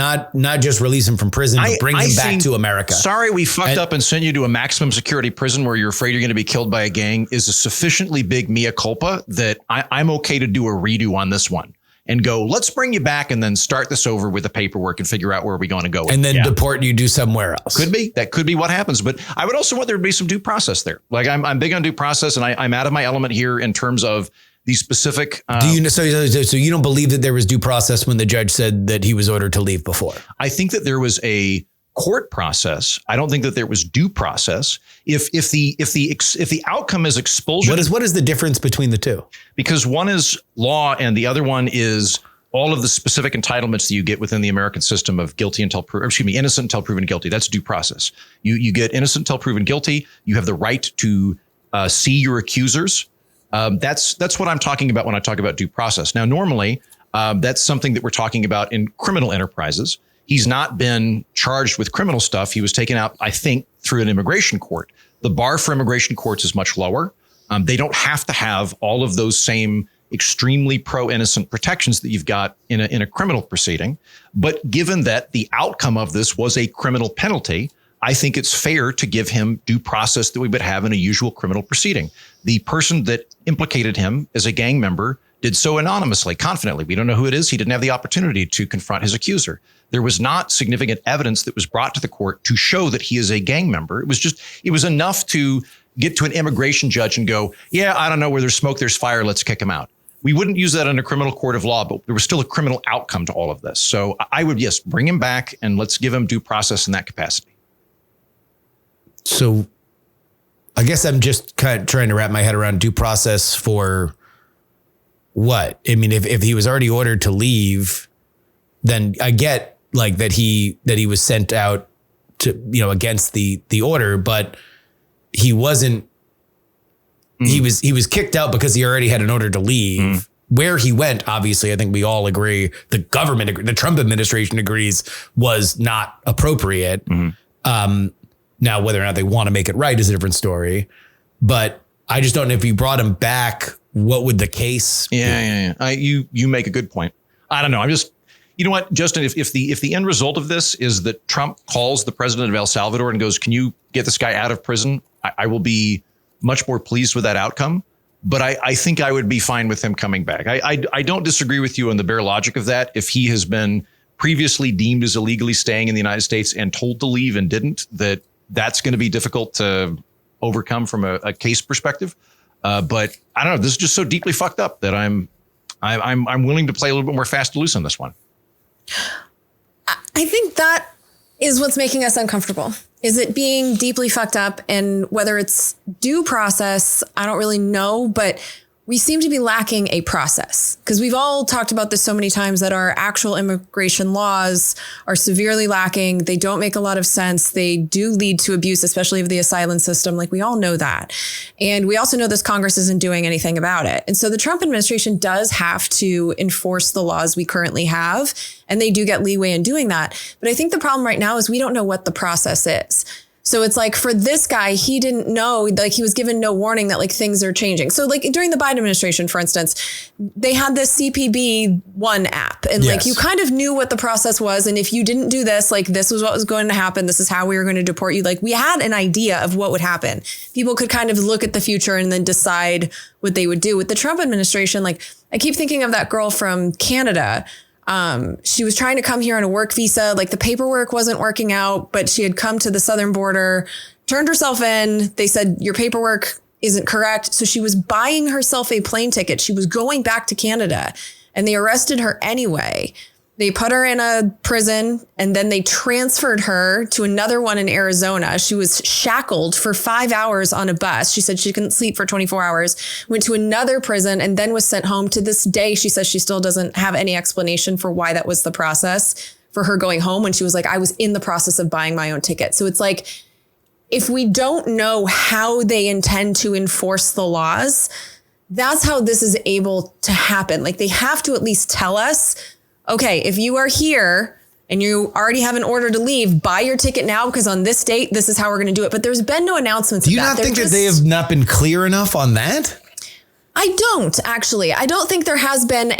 just release him from prison, but bring him back to America. Sorry, we fucked up and sent you to a maximum security prison where you're afraid you're going to be killed by a gang is a sufficiently big mea culpa that I'm okay to do a redo on this one. and go, let's bring you back and then start this over with the paperwork and figure out where we're going to go. And then deport you to somewhere else. Could be. That could be what happens. But I would also want there to be some due process there. Like I'm big on due process, and I'm out of my element here in terms of the specific. Do you so you don't believe that there was due process when the judge said that he was ordered to leave before? I think that there was a court process. I don't think that there was due process. If the outcome is expulsion, what is the difference between the two? Because one is law and the other one is all of the specific entitlements that you get within the American system of innocent until proven guilty. That's due process. You get innocent until proven guilty. You have the right to see your accusers. That's what I'm talking about when I talk about due process. Now, normally, that's something that we're talking about in criminal enterprises. He's not been charged with criminal stuff. He was taken out, I think, through an immigration court. The bar for immigration courts is much lower. They don't have to have all of those same extremely pro-innocent protections that you've got in a criminal proceeding. But given that the outcome of this was a criminal penalty, I think it's fair to give him due process that we would have in a usual criminal proceeding. The person that implicated him as a gang member did so anonymously, confidently. We don't know who it is. He didn't have the opportunity to confront his accuser. There was not significant evidence that was brought to the court to show that he is a gang member. It was enough to get to an immigration judge and go, yeah, I don't know, where there's smoke, there's fire. Let's kick him out. We wouldn't use that in a criminal court of law, but there was still a criminal outcome to all of this. So I would, yes, bring him back and let's give him due process in that capacity. So I guess I'm just kind of trying to wrap my head around due process for what? I mean, if he was already ordered to leave, then I get like that he was sent out to, against the order, but he wasn't, he was kicked out because he already had an order to leave. Where he went, obviously, I think we all agree, the Trump administration agrees, was not appropriate. Now, whether or not they want to make it right is a different story. But I just don't know if you brought him back, what would the case be? Yeah. You make a good point. I don't know. I'm just, you know what, Justin, if the end result of this is that Trump calls the president of El Salvador and goes, can you get this guy out of prison? I will be much more pleased with that outcome. But I think I would be fine with him coming back. I don't disagree with you on the bare logic of that. If he has been previously deemed as illegally staying in the United States and told to leave and didn't, that's going to be difficult to overcome from a case perspective. But I don't know. This is just so deeply fucked up that I'm willing to play a little bit more fast and loose on this one. I think that is what's making us uncomfortable. Is it being deeply fucked up? And whether it's due process, I don't really know, but we seem to be lacking a process, because we've all talked about this so many times that our actual immigration laws are severely lacking. They don't make a lot of sense. They do lead to abuse, especially of the asylum system. Like, we all know that. And we also know this Congress isn't doing anything about it. And so the Trump administration does have to enforce the laws we currently have, and they do get leeway in doing that. But I think the problem right now is we don't know what the process is. So it's like, for this guy, he didn't know, like, he was given no warning that, like, things are changing. So, like, during the Biden administration, for instance, they had this CPB-1 app, and like, you kind of knew what the process was. And if you didn't do this, like, this was what was going to happen. This is how we were going to deport you. Like, we had an idea of what would happen. People could kind of look at the future and then decide what they would do. With the Trump administration, like, I keep thinking of that girl from Canada. She was trying to come here on a work visa. Like, the paperwork wasn't working out, but she had come to the southern border, turned herself in. They said, your paperwork isn't correct. So she was buying herself a plane ticket. She was going back to Canada, and they arrested her anyway. They put her in a prison, and then they transferred her to another one in Arizona. She was shackled for 5 hours on a bus. She said she couldn't sleep for 24 hours, went to another prison, and then was sent home. To this day, she says she still doesn't have any explanation for why that was the process for her going home, when she was like, I was in the process of buying my own ticket. So it's like, if we don't know how they intend to enforce the laws, that's how this is able to happen. Like, they have to at least tell us, okay, if you are here and you already have an order to leave, buy your ticket now, because on this date, this is how we're going to do it. But there's been no announcements. Do you not think that they have not been clear enough on that? I don't, actually. I don't think there has been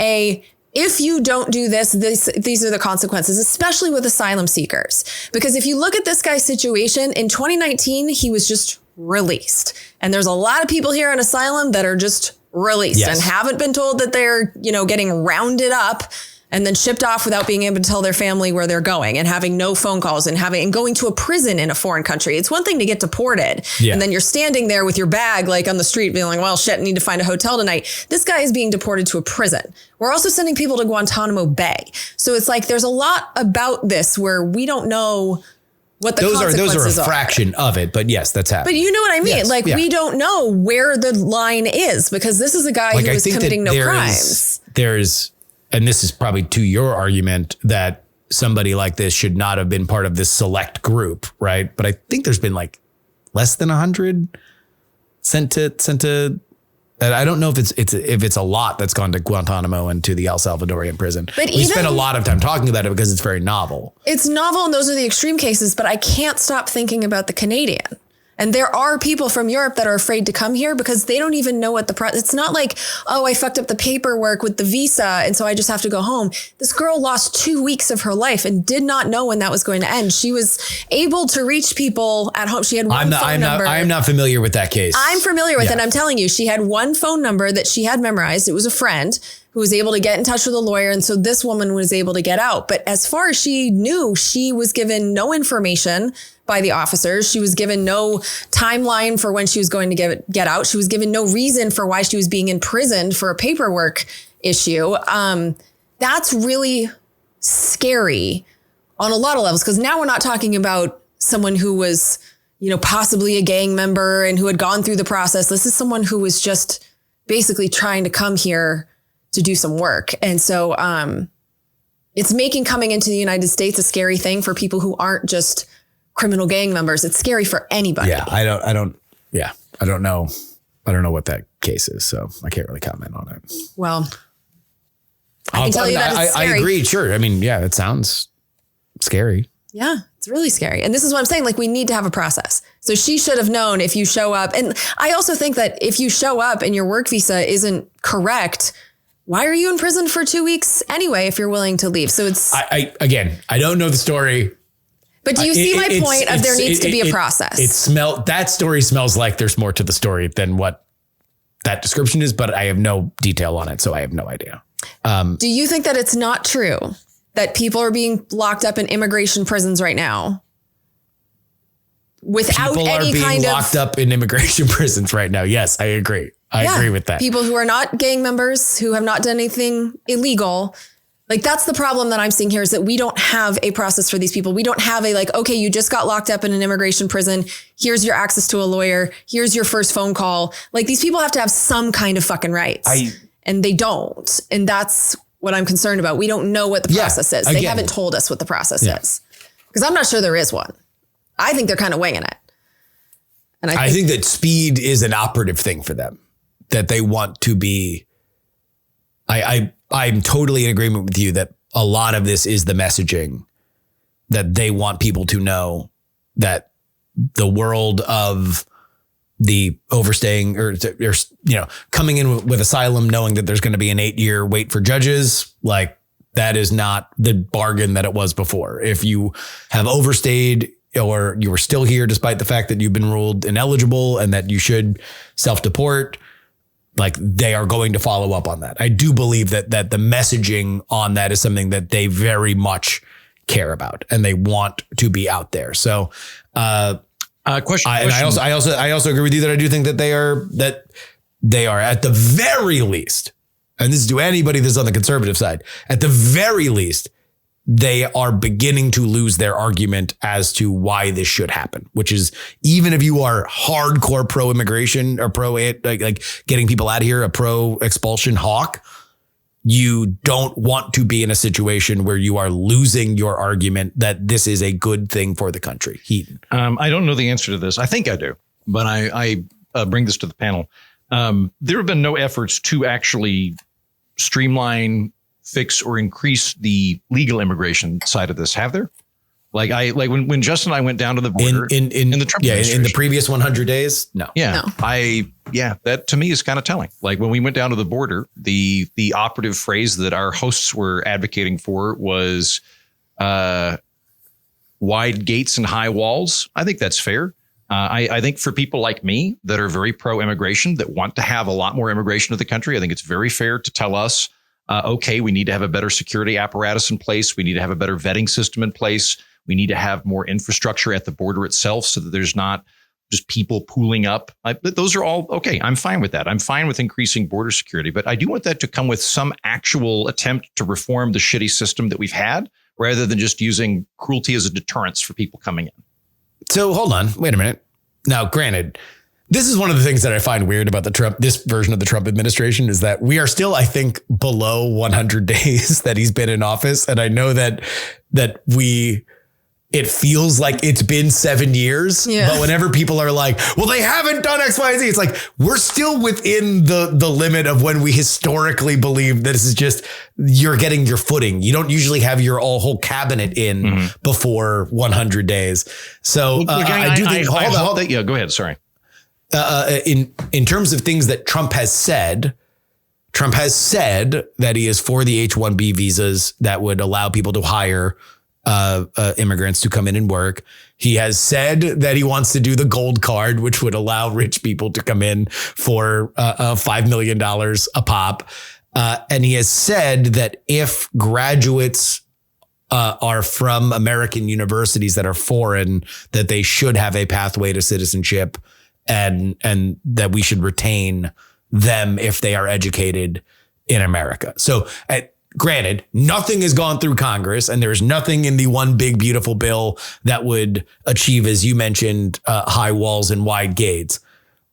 if you don't do this, these are the consequences, especially with asylum seekers. Because if you look at this guy's situation, in 2019, he was just released. And there's a lot of people here on asylum that are just released Yes. and haven't been told that they're, getting rounded up and then shipped off without being able to tell their family where they're going and having no phone calls and going to a prison in a foreign country. It's one thing to get deported. Yeah. And then you're standing there with your bag, like on the street being like, well, shit, I need to find a hotel tonight. This guy is being deported to a prison. We're also sending people to Guantanamo Bay. So it's like, there's a lot about this where we don't know what the consequences are. Those are a fraction of it, but yes, that's happening. But you know what I mean? Yes, we don't know where the line is because this is a guy who is committing no crimes. And this is probably to your argument that somebody like this should not have been part of this select group, right? But I think there's been like less than 100 sent to. And I don't know if it's a lot that's gone to Guantanamo and to the El Salvadorian prison. But we spent a lot of time talking about it because it's very novel. It's novel, and those are the extreme cases. But I can't stop thinking about the Canadian. And there are people from Europe that are afraid to come here because they don't even know what it's not like, oh, I fucked up the paperwork with the visa and so I just have to go home. This girl lost 2 weeks of her life and did not know when that was going to end. She was able to reach people at home. She had one phone number. I'm not familiar with that case. I'm familiar with it. I'm telling you, she had one phone number that she had memorized. It was a friend who was able to get in touch with a lawyer. And so this woman was able to get out. But as far as she knew, she was given no information by the officers. She was given no timeline for when she was going to get out. She was given no reason for why she was being imprisoned for a paperwork issue. That's really scary on a lot of levels, because now we're not talking about someone who was, possibly a gang member and who had gone through the process. This is someone who was just basically trying to come here to do some work. And so it's making coming into the United States a scary thing for people who aren't just criminal gang members. It's scary for anybody. Yeah, I don't know what that case is, so I can't really comment on it. Well, I can tell you that it's scary. I agree. Sure. I mean, yeah, it sounds scary. Yeah, it's really scary. And this is what I'm saying. Like, we need to have a process. So she should have known if you show up. And I also think that if you show up and your work visa isn't correct, why are you in prison for 2 weeks anyway, if you're willing to leave? So it's, I don't know the story. But do you see my point of there needs to be a process? That story smells like there's more to the story than what that description is, but I have no detail on it, so I have no idea. Do you think that it's not true that people are being locked up in immigration prisons right now without people any are being kind locked up in immigration prisons right now? Yes, I agree. I agree with that. People who are not gang members, who have not done anything illegal. Like, that's the problem that I'm seeing here, is that we don't have a process for these people. We don't have okay, you just got locked up in an immigration prison. Here's your access to a lawyer. Here's your first phone call. Like, these people have to have some kind of fucking rights. And they don't. And that's what I'm concerned about. We don't know what the process is. They haven't told us what the process is. Because I'm not sure there is one. I think they're kind of winging it. And I think that speed is an operative thing for them, that they want to be. I'm totally in agreement with you that a lot of this is the messaging, that they want people to know that the world of the overstaying or coming in with asylum, knowing that there's going to be an 8-year wait for judges, like, that is not the bargain that it was before. If you have overstayed or you were still here despite the fact that you've been ruled ineligible and that you should self-deport, like, they are going to follow up on that. I do believe that the messaging on that is something that they very much care about and they want to be out there. So, question. I also agree with you that I do think that they are at the very least, and this is to anybody that's on the conservative side, at the very least, they are beginning to lose their argument as to why this should happen, which is, even if you are hardcore pro-immigration or like getting people out of here, a pro-expulsion hawk, you don't want to be in a situation where you are losing your argument that this is a good thing for the country. Heaton. I don't know the answer to this. I think I do, but I bring this to the panel. There have been no efforts to actually streamline, fix, or increase the legal immigration side of this, have there? Like when Justin and I went down to the border in the Trump in the previous 100 days, no. Yeah, no. That to me is kind of telling. Like, when we went down to the border, the operative phrase that our hosts were advocating for was wide gates and high walls. I think that's fair. I think for people like me that are very pro-immigration, that want to have a lot more immigration to the country, I think it's very fair to tell us, okay, we need to have a better security apparatus in place. We need to have a better vetting system in place. We need to have more infrastructure at the border itself so that there's not just people pooling up. Those are all okay. I'm fine with that. I'm fine with increasing border security, but I do want that to come with some actual attempt to reform the shitty system that we've had, rather than just using cruelty as a deterrence for people coming in. So hold on, wait a minute. Now, granted, this is one of the things that I find weird about this version of the Trump administration is that we are still, I think, below 100 days that he's been in office. And I know that it feels like it's been 7 years, but whenever people are like, well, they haven't done X, Y, and Z, it's like, we're still within the limit of when we historically believe that this is just, you're getting your footing. You don't usually have your whole cabinet in before 100 days. So I do think, go ahead. Sorry. In terms of things that Trump has said that he is for the H-1B visas that would allow people to hire immigrants to come in and work. He has said that he wants to do the gold card, which would allow rich people to come in for $5 million a pop. And he has said that if graduates are from American universities that are foreign, that they should have a pathway to citizenship and that we should retain them if they are educated in America. So granted, nothing has gone through Congress, and there's nothing in the one big, beautiful bill that would achieve, as you mentioned, high walls and wide gates.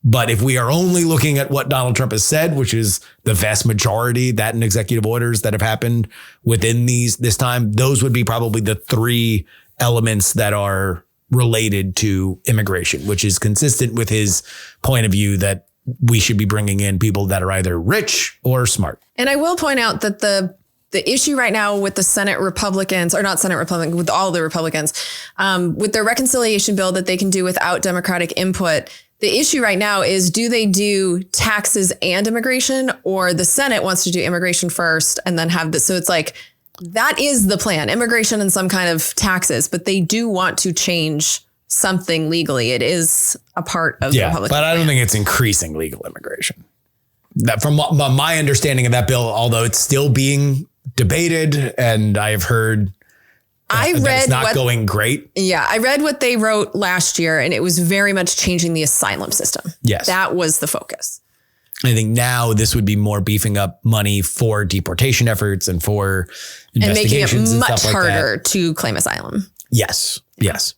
But if we are only looking at what Donald Trump has said, which is the vast majority, that and executive orders that have happened within this time, those would be probably the three elements that are related to immigration, which is consistent with his point of view that we should be bringing in people that are either rich or smart. And I will point out that the issue right now with the Senate Republicans, or not Senate Republicans, with all the Republicans, with their reconciliation bill that they can do without Democratic input, the issue right now is, do they do taxes and immigration, or the Senate wants to do immigration first and then have this? So it's like, that is the plan, immigration and some kind of taxes, but they do want to change something legally. It is a part of the Republican but I don't think it's increasing legal immigration. That from my understanding of that bill, although it's still being debated, and I have heard that it's not going great. Yeah, I read what they wrote last year, and it was very much changing the asylum system. Yes. That was the focus. I think now this would be more beefing up money for deportation efforts and for investigations and making it much like harder to claim asylum. Yes. Yes.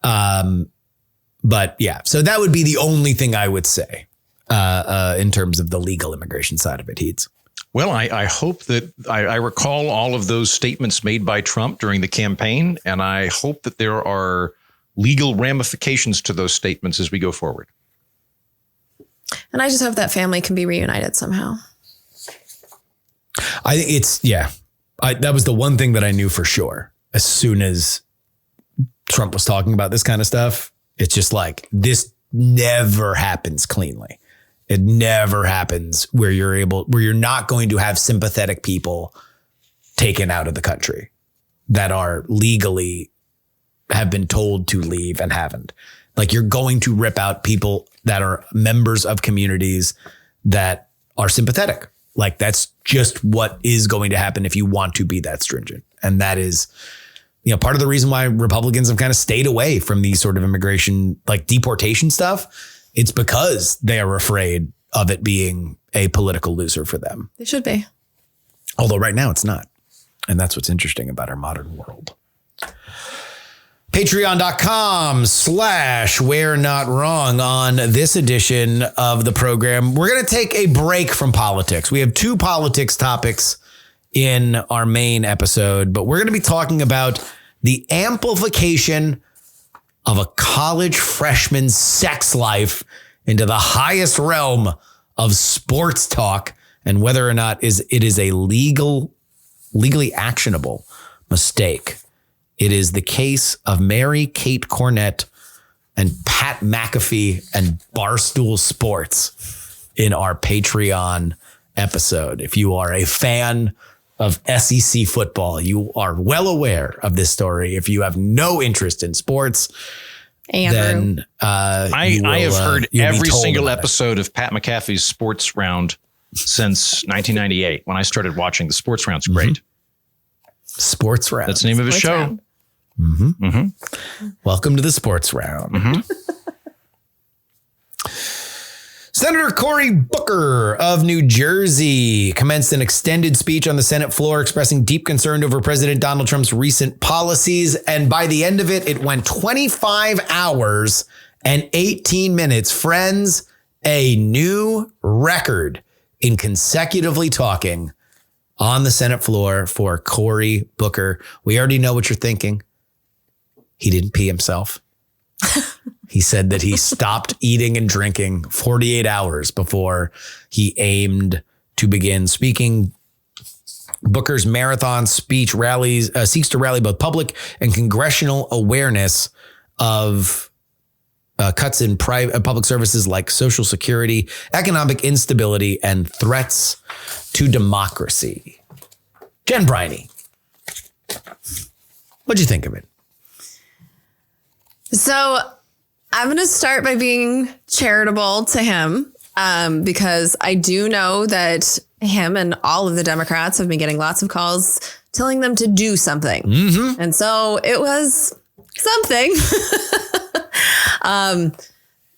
But yeah, so that would be the only thing I would say in terms of the legal immigration side of it, Heats. Well, I hope that I recall all of those statements made by Trump during the campaign, and I hope that there are legal ramifications to those statements as we go forward. And I just hope that family can be reunited somehow. I think that was the one thing that I knew for sure. As soon as Trump was talking about this kind of stuff, it's just like, this never happens cleanly. It never happens where you're not going to have sympathetic people taken out of the country that are legally have been told to leave and haven't. Like, you're going to rip out people that are members of communities that are sympathetic. Like, that's just what is going to happen if you want to be that stringent. And that is, part of the reason why Republicans have kind of stayed away from these sort of immigration, like deportation stuff. It's because they are afraid of it being a political loser for them. They should be. Although right now it's not. And that's what's interesting about our modern world. Patreon.com/We're Not Wrong. On this edition of the program, we're going to take a break from politics. We have two politics topics in our main episode, but we're going to be talking about the amplification of a college freshman's sex life into the highest realm of sports talk, and whether or not it is a legally actionable mistake. It is the case of Mary Kate Cornett and Pat McAfee and Barstool Sports in our Patreon episode. If you are a fan of SEC football, you are well aware of this story. If you have no interest in sports, then I have heard you'll be every told single about it. episode of Pat McAfee's Sports Round since 1998 when I started watching the Sports Round's great. Sports Round. That's the name of his show. Round. Welcome to the Sports Round. Senator Cory Booker of New Jersey commenced an extended speech on the Senate floor expressing deep concern over President Donald Trump's recent policies. And by the end of it, it went 25 hours and 18 minutes. Friends, a new record in consecutively talking on the Senate floor for Cory Booker. We already know what you're thinking. He didn't pee himself. He said that he stopped eating and drinking 48 hours before he aimed to begin speaking. Booker's marathon speech seeks to rally both public and congressional awareness of cuts in public services like Social Security, economic instability, and threats to democracy. Jen Briney, what'd you think of it? So I'm going to start by being charitable to him because I do know that him and all of the Democrats have been getting lots of calls telling them to do something. Mm-hmm. And so it was something.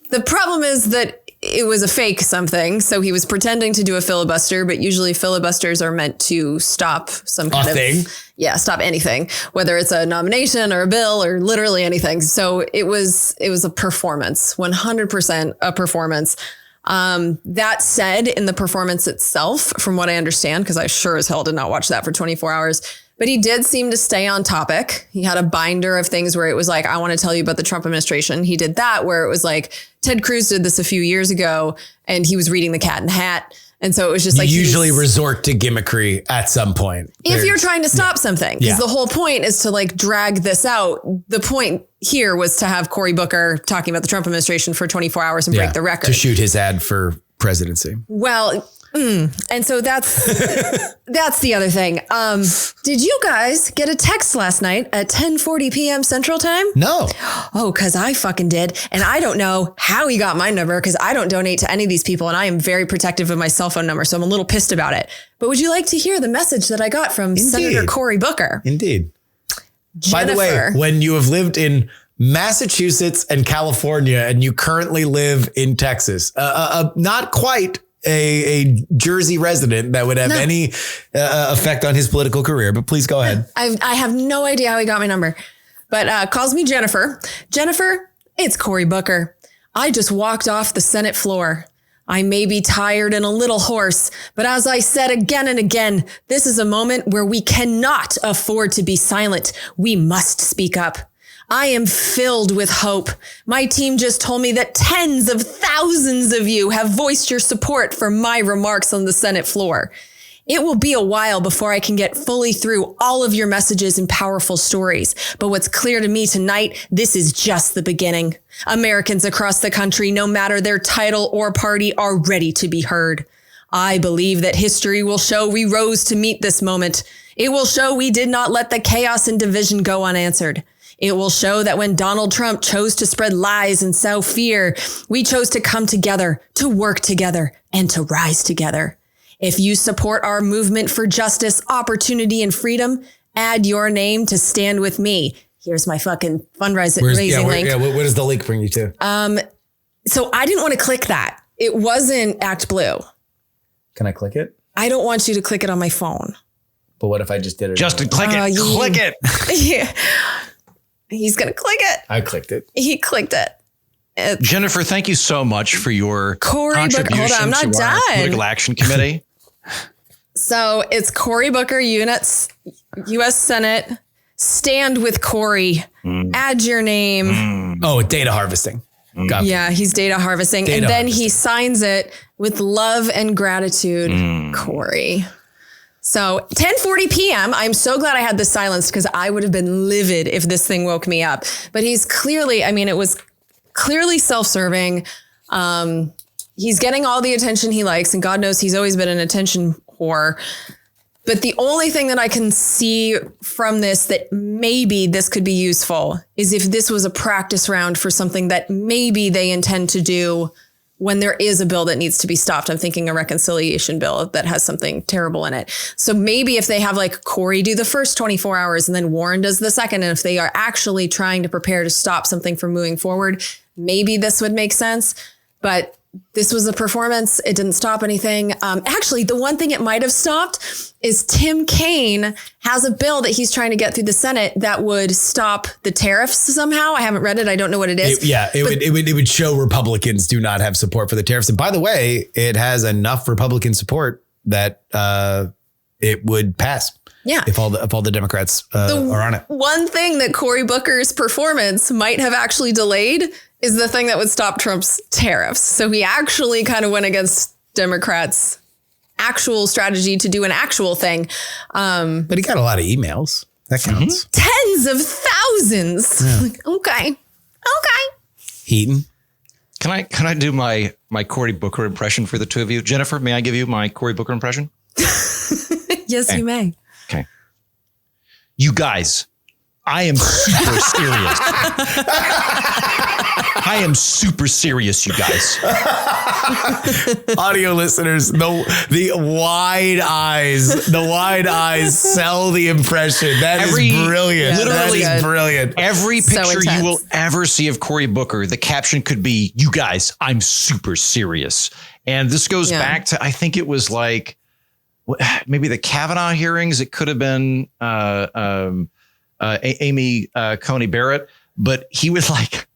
The problem is that it was a fake something. So he was pretending to do a filibuster, but usually filibusters are meant to stop some kind of thing. Yeah, stop anything, whether it's a nomination or a bill or literally anything. So it was a performance, 100% a performance. That said, in the performance itself, from what I understand, because I sure as hell did not watch that for 24 hours, but he did seem to stay on topic. He had a binder of things where it was like, I want to tell you about the Trump administration. He did that where it was like, Ted Cruz did this a few years ago and he was reading The Cat in the Hat. And so it was just like, you usually resort to gimmickry at some point. If you're trying to stop something, because Yeah. the whole point is to like drag this out. The point here was to have Cory Booker talking about the Trump administration for 24 hours and break the record. To shoot his ad for presidency. Well, and so that's the other thing. Did you guys get a text last night at 10:40 p.m. Central Time? No. Oh, because I fucking did. And I don't know how he got my number because I don't donate to any of these people. And I am very protective of my cell phone number. So I'm a little pissed about it. But would you like to hear the message that I got from Senator Cory Booker? Indeed. Jennifer. By the way, when you have lived in Massachusetts and California and you currently live in Texas, not quite a Jersey resident that would have any effect on his political career, but please go ahead. I have no idea how he got my number, but calls me Jennifer. Jennifer, it's Cory Booker. I just walked off the Senate floor. I may be tired and a little hoarse, but as I said again and again, this is a moment where we cannot afford to be silent. We must speak up. I am filled with hope. My team just told me that tens of thousands of you have voiced your support for my remarks on the Senate floor. It will be a while before I can get fully through all of your messages and powerful stories. But what's clear to me tonight, this is just the beginning. Americans across the country, no matter their title or party, are ready to be heard. I believe that history will show we rose to meet this moment. It will show we did not let the chaos and division go unanswered. It will show that when Donald Trump chose to spread lies and sow fear, we chose to come together, to work together, and to rise together. If you support our movement for justice, opportunity, and freedom, add your name to stand with me. Here's my fucking fundraising link. What does the link bring you to? So I didn't want to click that. It wasn't ActBlue. Can I click it? I don't want you to click it on my phone. But what if I just did it? Justin, click it. Click it. Yeah. He's going to click it. I clicked it. He clicked it. Jennifer, thank you so much for your Cory Booker. contribution Hold on, I'm not to our done. Political Action Committee. So it's Cory Booker, U.S. Senate. Stand with Cory. Add your name. Oh, data harvesting. Got it. Yeah, he's data harvesting. Data and then harvesting. he signs it with love and gratitude, Cory. So 10:40 p.m. I'm so glad I had this silenced because I would have been livid if this thing woke me up. But he's clearly, it was clearly self-serving. He's getting all the attention he likes, and God knows he's always been an attention whore. But the only thing that I can see from this that maybe this could be useful is if this was a practice round for something that maybe they intend to do when there is a bill that needs to be stopped. I'm thinking a reconciliation bill that has something terrible in it. So maybe if they have like Cory do the first 24 hours and then Warren does the second, and if they are actually trying to prepare to stop something from moving forward, maybe this would make sense. But this was a performance. It didn't stop anything. Actually, the one thing it might have stopped is Tim Kaine has a bill that he's trying to get through the Senate that would stop the tariffs somehow. I haven't read it. I don't know what it is. It would show Republicans do not have support for the tariffs. And by the way, it has enough Republican support that it would pass. Yeah. If all the Democrats are on it. One thing that Cory Booker's performance might have actually delayed is the thing that would stop Trump's tariffs. So he actually kind of went against Democrats' actual strategy to do an actual thing. But he got a lot of emails. That counts. Tens of thousands. Yeah. Like, okay. Heaton. Can I do my Cory Booker impression for the two of you? Jennifer, may I give you my Cory Booker impression? Yes, you may. Okay. You guys, I am super serious. I am super serious, you guys. Audio listeners, the wide eyes sell the impression. That is brilliant. Literally, that is brilliant. Every picture you will ever see of Cory Booker, the caption could be, "You guys, I'm super serious." And this goes back to, I think it was like maybe the Kavanaugh hearings. It could have been Amy Coney Barrett, but he would like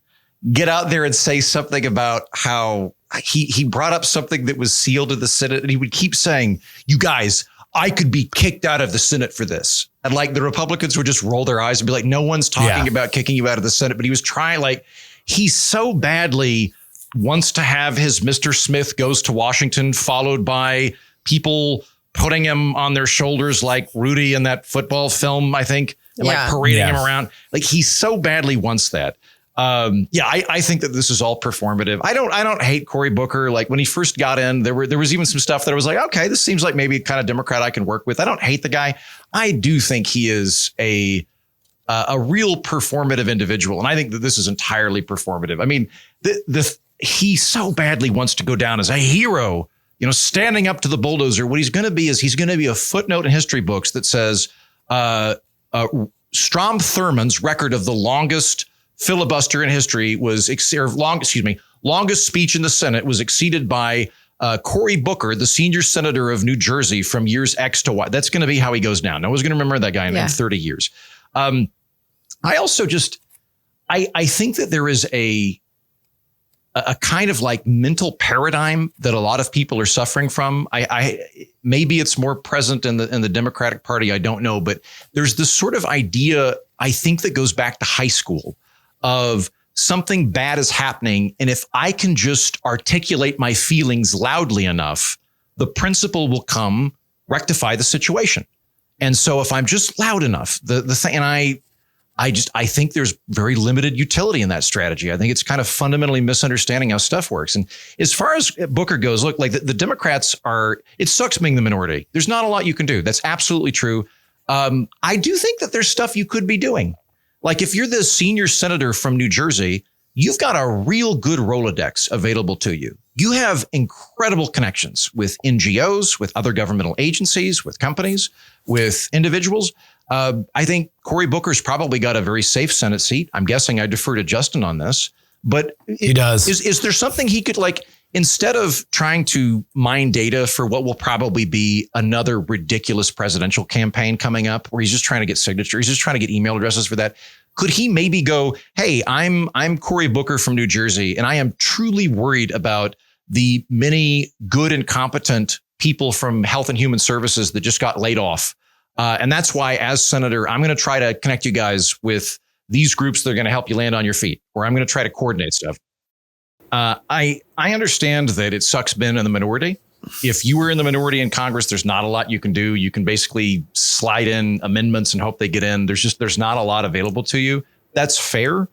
get out there and say something about how he brought up something that was sealed to the Senate, and he would keep saying, "You guys, I could be kicked out of the Senate for this." And like the Republicans would just roll their eyes and be like, "No one's talking about kicking you out of the Senate." But he was trying, like, he so badly wants to have his Mr. Smith Goes to Washington followed by people putting him on their shoulders like Rudy in that football film, I think, and like parading him around. Like he so badly wants that. I think that this is all performative. I don't hate Cory Booker. Like when he first got in, there was even some stuff that I was like, okay, this seems like maybe kind of Democrat I can work with. I don't hate the guy. I do think he is a real performative individual. And I think that this is entirely performative. I mean, he so badly wants to go down as a hero, standing up to the bulldozer. What he's going to be is he's going to be a footnote in history books that says, Strom Thurmond's record of the longest filibuster in history was longest speech in the Senate was exceeded by Cory Booker, the senior senator of New Jersey from years X to Y. That's going to be how he goes down. No one's going to remember that guy in 30 years. I also I think that there is a kind of like mental paradigm that a lot of people are suffering from. Maybe it's more present in the Democratic Party. I don't know, but there's this sort of idea, I think, that goes back to high school of something bad is happening. And if I can just articulate my feelings loudly enough, the principal will come rectify the situation. And so if I'm just loud enough, the thing, and I think there's very limited utility in that strategy. I think it's kind of fundamentally misunderstanding how stuff works. And as far as Booker goes, look, like the Democrats it sucks being the minority. There's not a lot you can do. That's absolutely true. I do think that there's stuff you could be doing. Like if you're the senior senator from New Jersey, you've got a real good Rolodex available to you. You have incredible connections with NGOs, with other governmental agencies, with companies, with individuals. I think Cory Booker's probably got a very safe Senate seat. I'm guessing I defer to Justin on this, but he does. Is there something he could, like, instead of trying to mine data for what will probably be another ridiculous presidential campaign coming up where he's just trying to get signatures, he's just trying to get email addresses for that? Could he maybe go, hey, I'm Cory Booker from New Jersey, and I am truly worried about the many good and competent people from Health and Human Services that just got laid off. And that's why, as senator, I'm going to try to connect you guys with these groups that are going to help you land on your feet, or I'm going to try to coordinate stuff. I understand that it sucks being in the minority. If you were in the minority in Congress, there's not a lot you can do. You can basically slide in amendments and hope they get in. There's not a lot available to you. That's fair.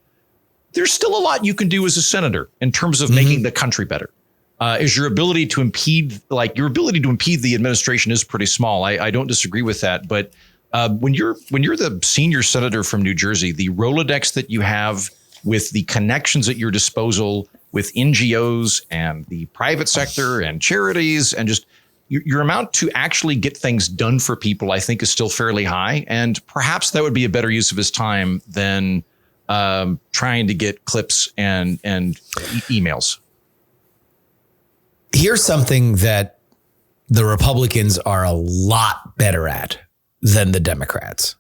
There's still a lot you can do as a senator in terms of making the country better. is your ability to impede the administration is pretty small. I don't disagree with that. But when you're the senior senator from New Jersey, the Rolodex that you have with the connections at your disposal with NGOs and the private sector and charities and just your amount to actually get things done for people, I think, is still fairly high. And perhaps that would be a better use of his time than trying to get clips and emails. Here's something that the Republicans are a lot better at than the Democrats.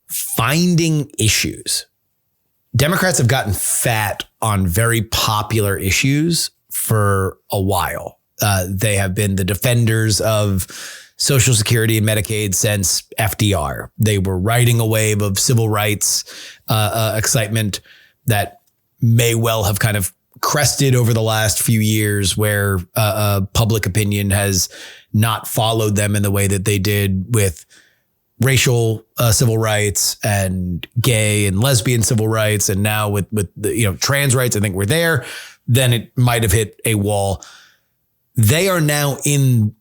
Finding issues. Democrats have gotten fat on very popular issues for a while. They have been the defenders of Social Security and Medicaid since FDR. They were riding a wave of civil rights excitement that may well have kind of crested over the last few years, where public opinion has not followed them in the way that they did with racial civil rights and gay and lesbian civil rights. And now with the, trans rights, I think we're there. Then it might have hit a wall. They are now in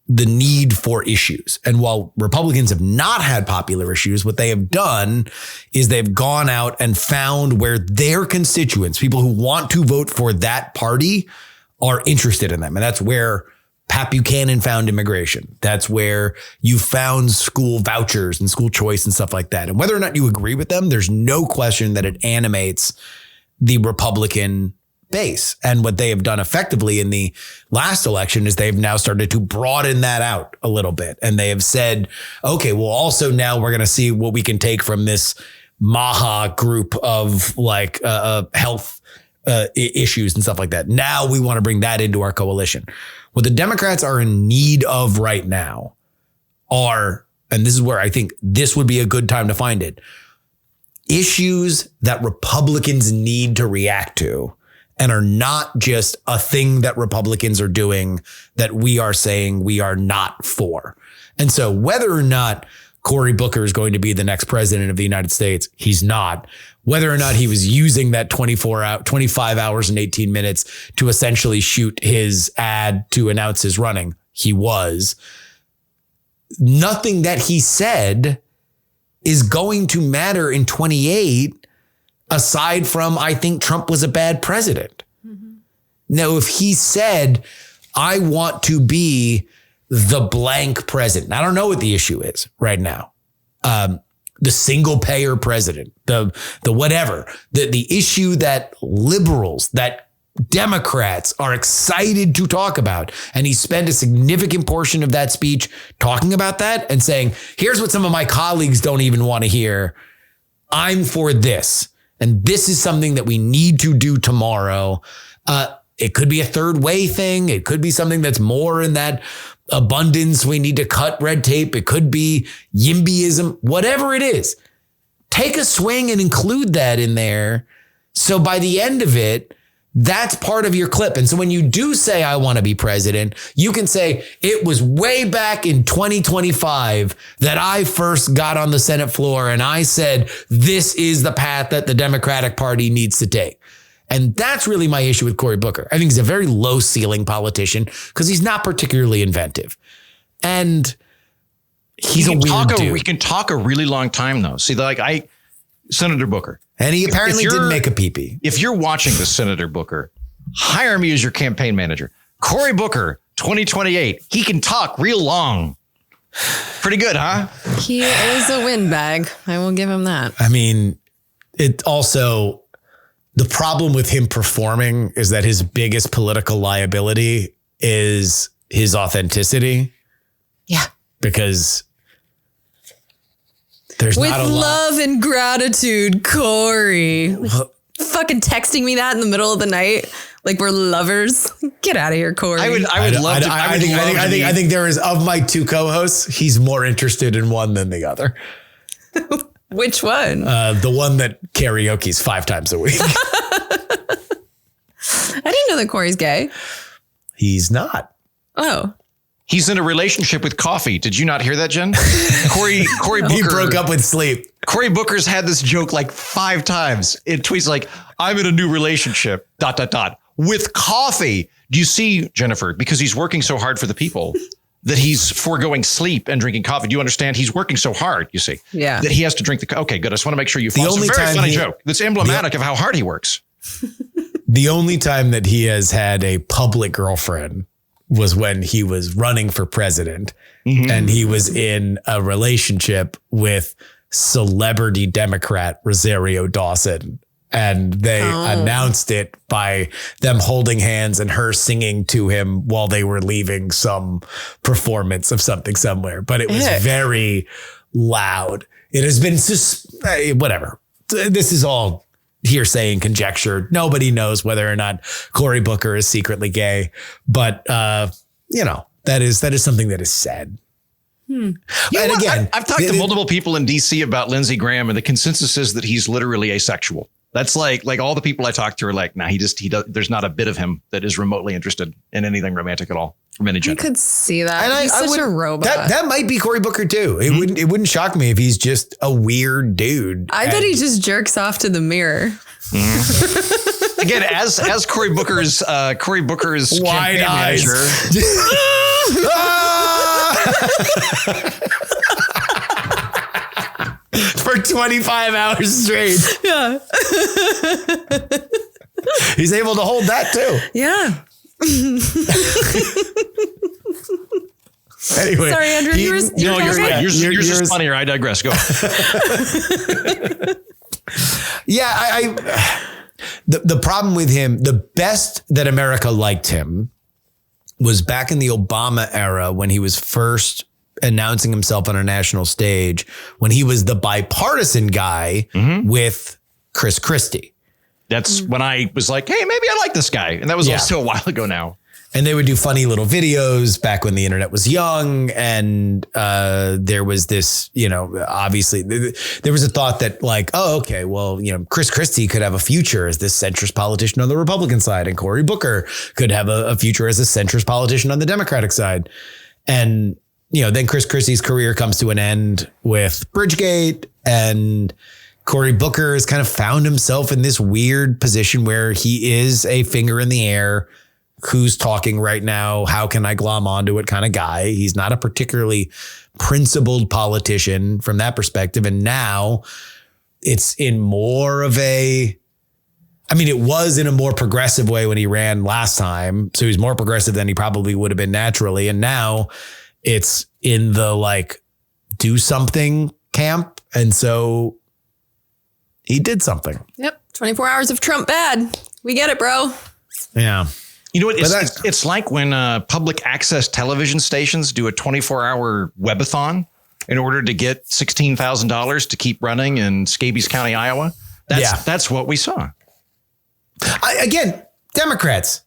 the need for issues. And while Republicans have not had popular issues, what they have done is they've gone out and found where their constituents, people who want to vote for that party, are interested in them. And that's where Pat Buchanan found immigration. That's where you found school vouchers and school choice and stuff like that. And whether or not you agree with them, there's no question that it animates the Republican base. And what they have done effectively in the last election is they've now started to broaden that out a little bit. And they have said, okay, well, also now we're going to see what we can take from this Maha group of health issues and stuff like that. Now we want to bring that into our coalition. What the Democrats are in need of right now are, and this is where I think this would be a good time to find it, issues that Republicans need to react to and are not just a thing that Republicans are doing that we are saying we are not for. And so whether or not Cory Booker is going to be the next president of the United States, he's not. Whether or not he was using that 25 hours and 18 minutes to essentially shoot his ad to announce his running, he was. Nothing that he said is going to matter in 28, aside from, I think Trump was a bad president. Mm-hmm. Now, if he said, I want to be the blank president, I don't know what the issue is right now. The single payer president, the whatever, the issue that liberals, that Democrats are excited to talk about. And he spent a significant portion of that speech talking about that and saying, here's what some of my colleagues don't even want to hear. I'm for this. And this is something that we need to do tomorrow. It could be a third way thing. It could be something that's more in that abundance. We need to cut red tape. It could be YIMBYism, whatever it is. Take a swing and include that in there. So by the end of it, that's part of your clip. And so when you do say, I want to be president, you can say it was way back in 2025 that I first got on the Senate floor and I said, this is the path that the Democratic Party needs to take. And that's really my issue with Cory Booker. I think he's a very low ceiling politician because he's not particularly inventive. And he's a weird dude. We can talk a really long time though. See, Senator Booker. And he apparently didn't make a pee-pee. If you're watching this, Senator Booker, hire me as your campaign manager. Cory Booker, 2028. He can talk real long. Pretty good, huh? He is a windbag. I will give him that. I mean, it also, the problem with him performing is that his biggest political liability is his authenticity. Yeah. Because there's with not a love and gratitude, Cory. Fucking texting me that in the middle of the night, like we're lovers. Get out of here, Cory. I think there is, of my two co-hosts, he's more interested in one than the other. Which one? The one that karaoke's 5 times a week. I didn't know that Cory's gay. He's not. Oh. He's in a relationship with coffee. Did you not hear that, Jen? Cory Booker. He broke up with sleep. Cory Booker's had this joke like 5 times. It tweets like, I'm in a new relationship, ... with coffee. Do you see, Jennifer, because he's working so hard for the people, that he's foregoing sleep and drinking coffee? Do you understand? He's working so hard, you see, that he has to drink okay, good. I just want to make sure you follow. It's a very funny joke. That's emblematic of how hard he works. The only time that he has had a public girlfriend was when he was running for president, and he was in a relationship with celebrity Democrat Rosario Dawson. And they announced it by them holding hands and her singing to him while they were leaving some performance of something somewhere. But it was very loud. It has been whatever. This is all hearsay and conjecture. Nobody knows whether or not Cory Booker is secretly gay. But, that is something that is said. And again, I've talked to multiple people in D.C. about Lindsey Graham, and the consensus is that he's literally asexual. That's like all the people I talk to are like, nah, he does. There's not a bit of him that is remotely interested in anything romantic at all from any gender. I could see that. And he's such a robot. That might be Cory Booker too. It wouldn't shock me if he's just a weird dude. I bet he just jerks off to the mirror. Again, as Cory Booker's wide eyes. Manager. For 25 hours straight. Yeah. He's able to hold that too. Yeah. Anyway. Sorry, Andrew. You're right. Yours is funnier. I digress. Go. Yeah. The problem with him, the best that America liked him was back in the Obama era when he was first announcing himself on a national stage, when he was the bipartisan guy with Chris Christie. That's when I was like, hey, maybe I like this guy. And that was also a while ago now. And they would do funny little videos back when the internet was young. And there was this, obviously there was a thought that like, oh, okay, well, Chris Christie could have a future as this centrist politician on the Republican side, and Cory Booker could have a future as a centrist politician on the Democratic side. And then Chris Christie's career comes to an end with Bridgegate, and Cory Booker has kind of found himself in this weird position where he is a finger in the air. Who's talking right now? How can I glom onto it kind of guy? He's not a particularly principled politician from that perspective. And now it's in more of it was in a more progressive way when he ran last time. So he's more progressive than he probably would have been naturally. And now it's in the do something camp. And so he did something. Yep. 24 hours of Trump bad. We get it, bro. Yeah. You know what? It's like when public access television stations do a 24-hour webathon in order to get $16,000 to keep running in Scabies County, Iowa. That's what we saw. Again, Democrats,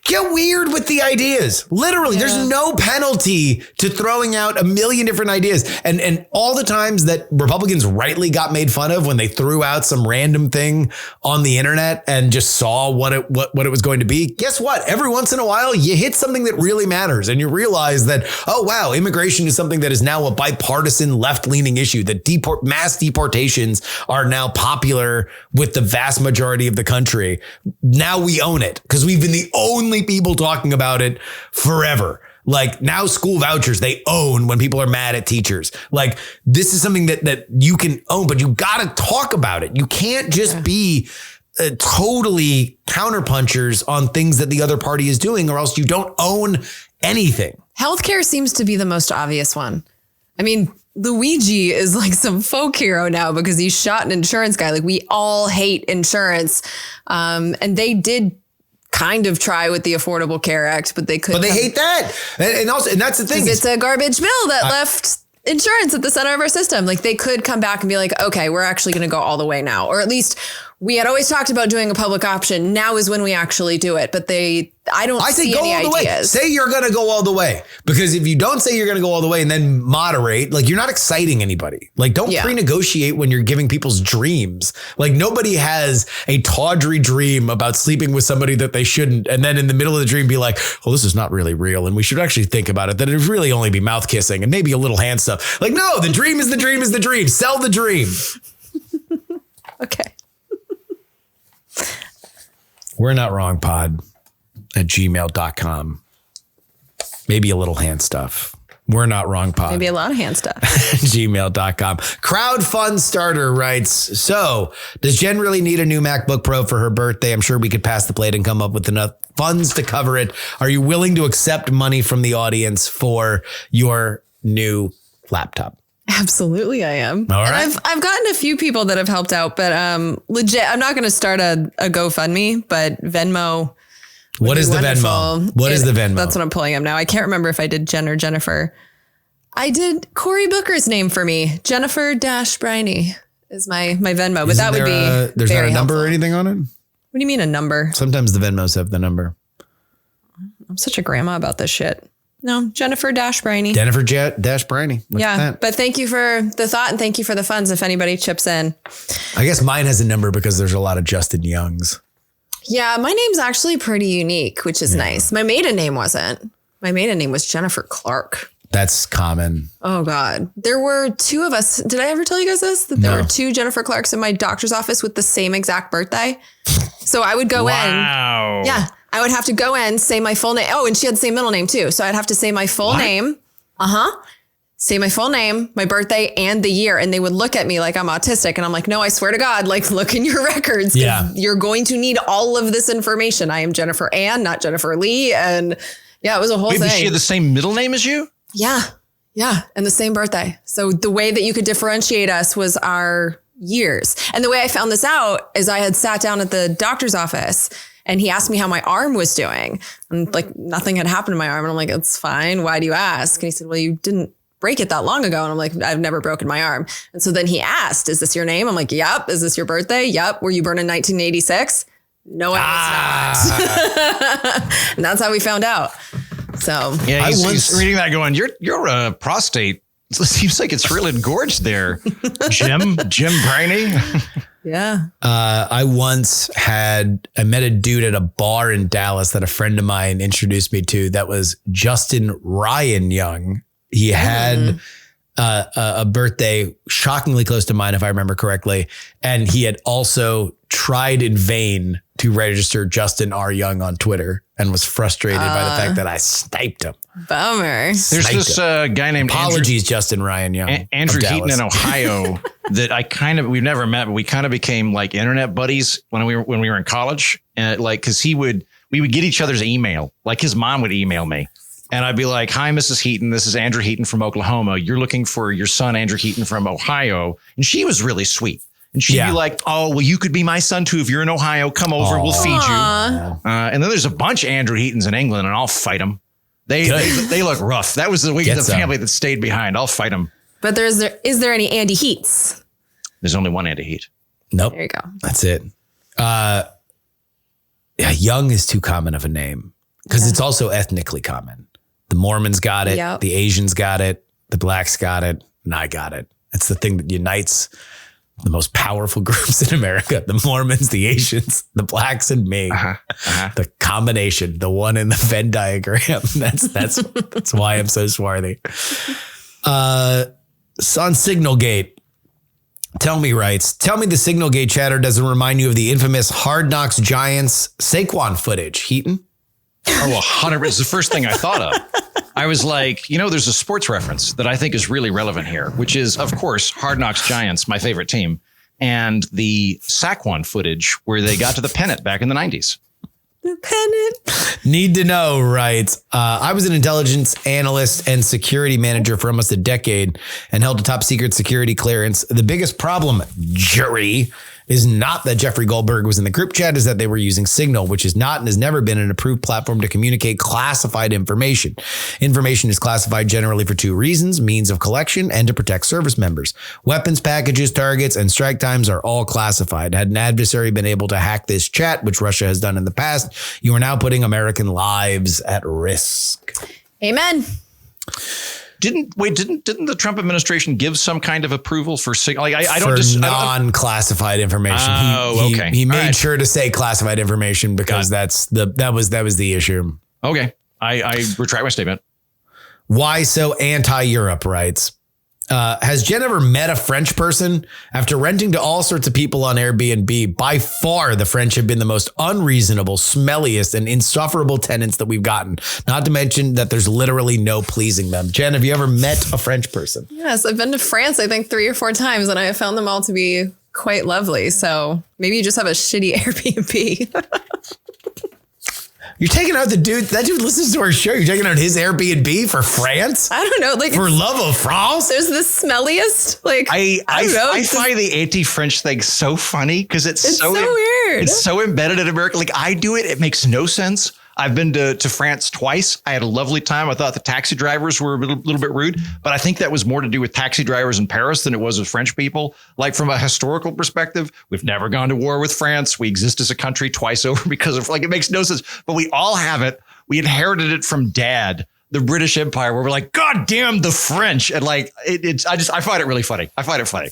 get weird with the ideas. Literally, there's no penalty to throwing out a million different ideas. And all the times that Republicans rightly got made fun of when they threw out some random thing on the internet and just saw what it was going to be. Guess what? Every once in a while, you hit something that really matters and you realize that, oh, wow, immigration is something that is now a bipartisan left-leaning issue, that mass deportations are now popular with the vast majority of the country. Now we own it because we've been the only people talking about it forever. Like now school vouchers, they own when people are mad at teachers. Like this is something that you can own, but you got to talk about it. You can't just be totally counterpunchers on things that the other party is doing, or else you don't own anything. Healthcare seems to be the most obvious one. I mean, Luigi is like some folk hero now because he shot an insurance guy. Like we all hate insurance. And they did kind of try with the Affordable Care Act, but they couldn't. But they hate that. And that's the thing. It's a garbage bill that left insurance at the center of our system. Like they could come back and be like, okay, we're actually going to go all the way now. Or at least we had always talked about doing a public option. Now is when we actually do it. But I don't see any ideas. Say you're going to go all the way. Because if you don't say you're going to go all the way and then moderate, like you're not exciting anybody. Like don't pre-negotiate when you're giving people's dreams. Like nobody has a tawdry dream about sleeping with somebody that they shouldn't. And then in the middle of the dream be like, well, this is not really real. And we should actually think about it. That it'd really only be mouth kissing and maybe a little hand stuff. Like, no, the dream is the dream is the dream. Sell the dream. Okay. We're not wrong, Pod. at gmail.com. Maybe a little hand stuff. We're not wrong pod. Maybe a lot of hand stuff. gmail.com. Crowdfund Starter writes, so does Jen really need a new MacBook Pro for her birthday? I'm sure we could pass the plate and come up with enough funds to cover it. Are you willing to accept money from the audience for your new laptop? Absolutely, I am. All right. And I've gotten a few people that have helped out, but legit, I'm not going to start a GoFundMe, but Venmo. What is the Venmo? What is the Venmo? That's what I'm pulling up now. I can't remember if I did Jen or Jennifer. I did Cory Booker's name for me. Jennifer-Briney is my Venmo, but that would be there's not a number helpful. or anything on it? What do you mean a number? Sometimes the Venmos have the number. I'm such a grandma about this shit. No, Jennifer-Briney. Jennifer-Briney. Yeah, but thank you for the thought and thank you for the funds if anybody chips in. I guess mine has a number because there's a lot of Justin Youngs. Yeah, my name's actually pretty unique, which is nice. My maiden name wasn't. My maiden name was Jennifer Clark. That's common. Oh, God. There were two of us. Did I ever tell you guys this? That there were two Jennifer Clarks in my doctor's office with the same exact birthday. So I would go in. Yeah. I would have to go in, say my full name. Oh, and she had the same middle name, too. So I'd have to say my full name. Say my full name, my birthday, and the year. And they would look at me like I'm autistic. And I'm like, no, I swear to God, like, look in your records. Yeah. You're going to need all of this information. I am Jennifer Ann, not Jennifer Lee. And yeah, it was a whole thing. Maybe she had the same middle name as you? Yeah. Yeah. And the same birthday. So the way that you could differentiate us was our years. And the way I found this out is I had sat down at the doctor's office and he asked me how my arm was doing. And like nothing had happened to my arm. And I'm like, it's fine. Why do you ask? And he said, well, you didn't break it that long ago. And I'm like, I've never broken my arm. And so then he asked, is this your name? I'm like, yep. Is this your birthday? Yep. Were you born in 1986? No, I was not. And that's how we found out. So yeah, he's reading that going, your prostate seems like it's real engorged there. Jim Briney. Yeah. I once I met a dude at a bar in Dallas that a friend of mine introduced me to that was Justin Ryan Young. He had a birthday shockingly close to mine, if I remember correctly. And he had also tried in vain to register Justin R. Young on Twitter and was frustrated by the fact that I sniped him. Bummer. There's this guy named Justin Ryan Young. Andrew Heaton in Ohio that we've never met, but we kind of became like internet buddies when we were in college. And cause we would get each other's email. Like his mom would email me. And I'd be like, hi, Mrs. Heaton. This is Andrew Heaton from Oklahoma. You're looking for your son, Andrew Heaton from Ohio. And she was really sweet. And she'd be like, oh, well, you could be my son, too. If you're in Ohio, come over. We'll feed you. And then there's a bunch of Andrew Heatons in England, and I'll fight them. They look rough. That was the family that stayed behind. I'll fight them. But is there any Andy Heats? There's only one Andy Heat. Nope. There you go. That's it. Young is too common of a name because it's also ethnically common. The Mormons got it. Yep. The Asians got it. The blacks got it. And I got it. It's the thing that unites the most powerful groups in America. The Mormons, the Asians, the blacks, and me. The combination, the one in the Venn diagram. That's why I'm so swarthy. On Signalgate. Tell me the Signalgate chatter doesn't remind you of the infamous Hard Knocks Giants Saquon footage. Heaton? Oh, 100%. It's the first thing I thought of. I was like, there's a sports reference that I think is really relevant here, which is, of course, Hard Knocks Giants, my favorite team, and the Saquon footage where they got to the pennant back in the 90s. The pennant. Need to know, right? I was an intelligence analyst and security manager for almost a decade and held a top secret security clearance. The biggest problem, jury, is not that Jeffrey Goldberg was in the group chat, is that they were using Signal, which is not and has never been an approved platform to communicate classified information. Information is classified generally for two reasons: means of collection and to protect service members. Weapons packages, targets, and strike times are all classified. Had an adversary been able to hack this chat, which Russia has done in the past, you are now putting American lives at risk. Amen. Didn't the Trump administration give some kind of approval for Signal? I don't just non-classified information. Okay. He made sure to say classified information because that was the issue. Okay. I retract my statement. Why so anti-Europe writes, Has Jen ever met a French person? After renting to all sorts of people on Airbnb, by far the French have been the most unreasonable, smelliest, and insufferable tenants that we've gotten. Not to mention that there's literally no pleasing them. Jen, have you ever met a French person? Yes, I've been to France, I think 3 or 4 times, and I have found them all to be quite lovely. So maybe you just have a shitty Airbnb. You're taking out that dude listens to our show. You're taking out his Airbnb for France? I don't know. Like, for love of France? There's the smelliest. Like, I don't know. I find the anti-French thing so funny because it's so weird. It's so embedded in America. Like, I do it. It makes no sense. I've been to France twice. I had a lovely time. I thought the taxi drivers were a little bit rude, but I think that was more to do with taxi drivers in Paris than it was with French people. Like, from a historical perspective, we've never gone to war with France. We exist as a country twice over because of, like, it makes no sense, but we all have it. We inherited it from Dad, the British Empire, where we're like, God damn the French. And like, I find it really funny. I find it funny.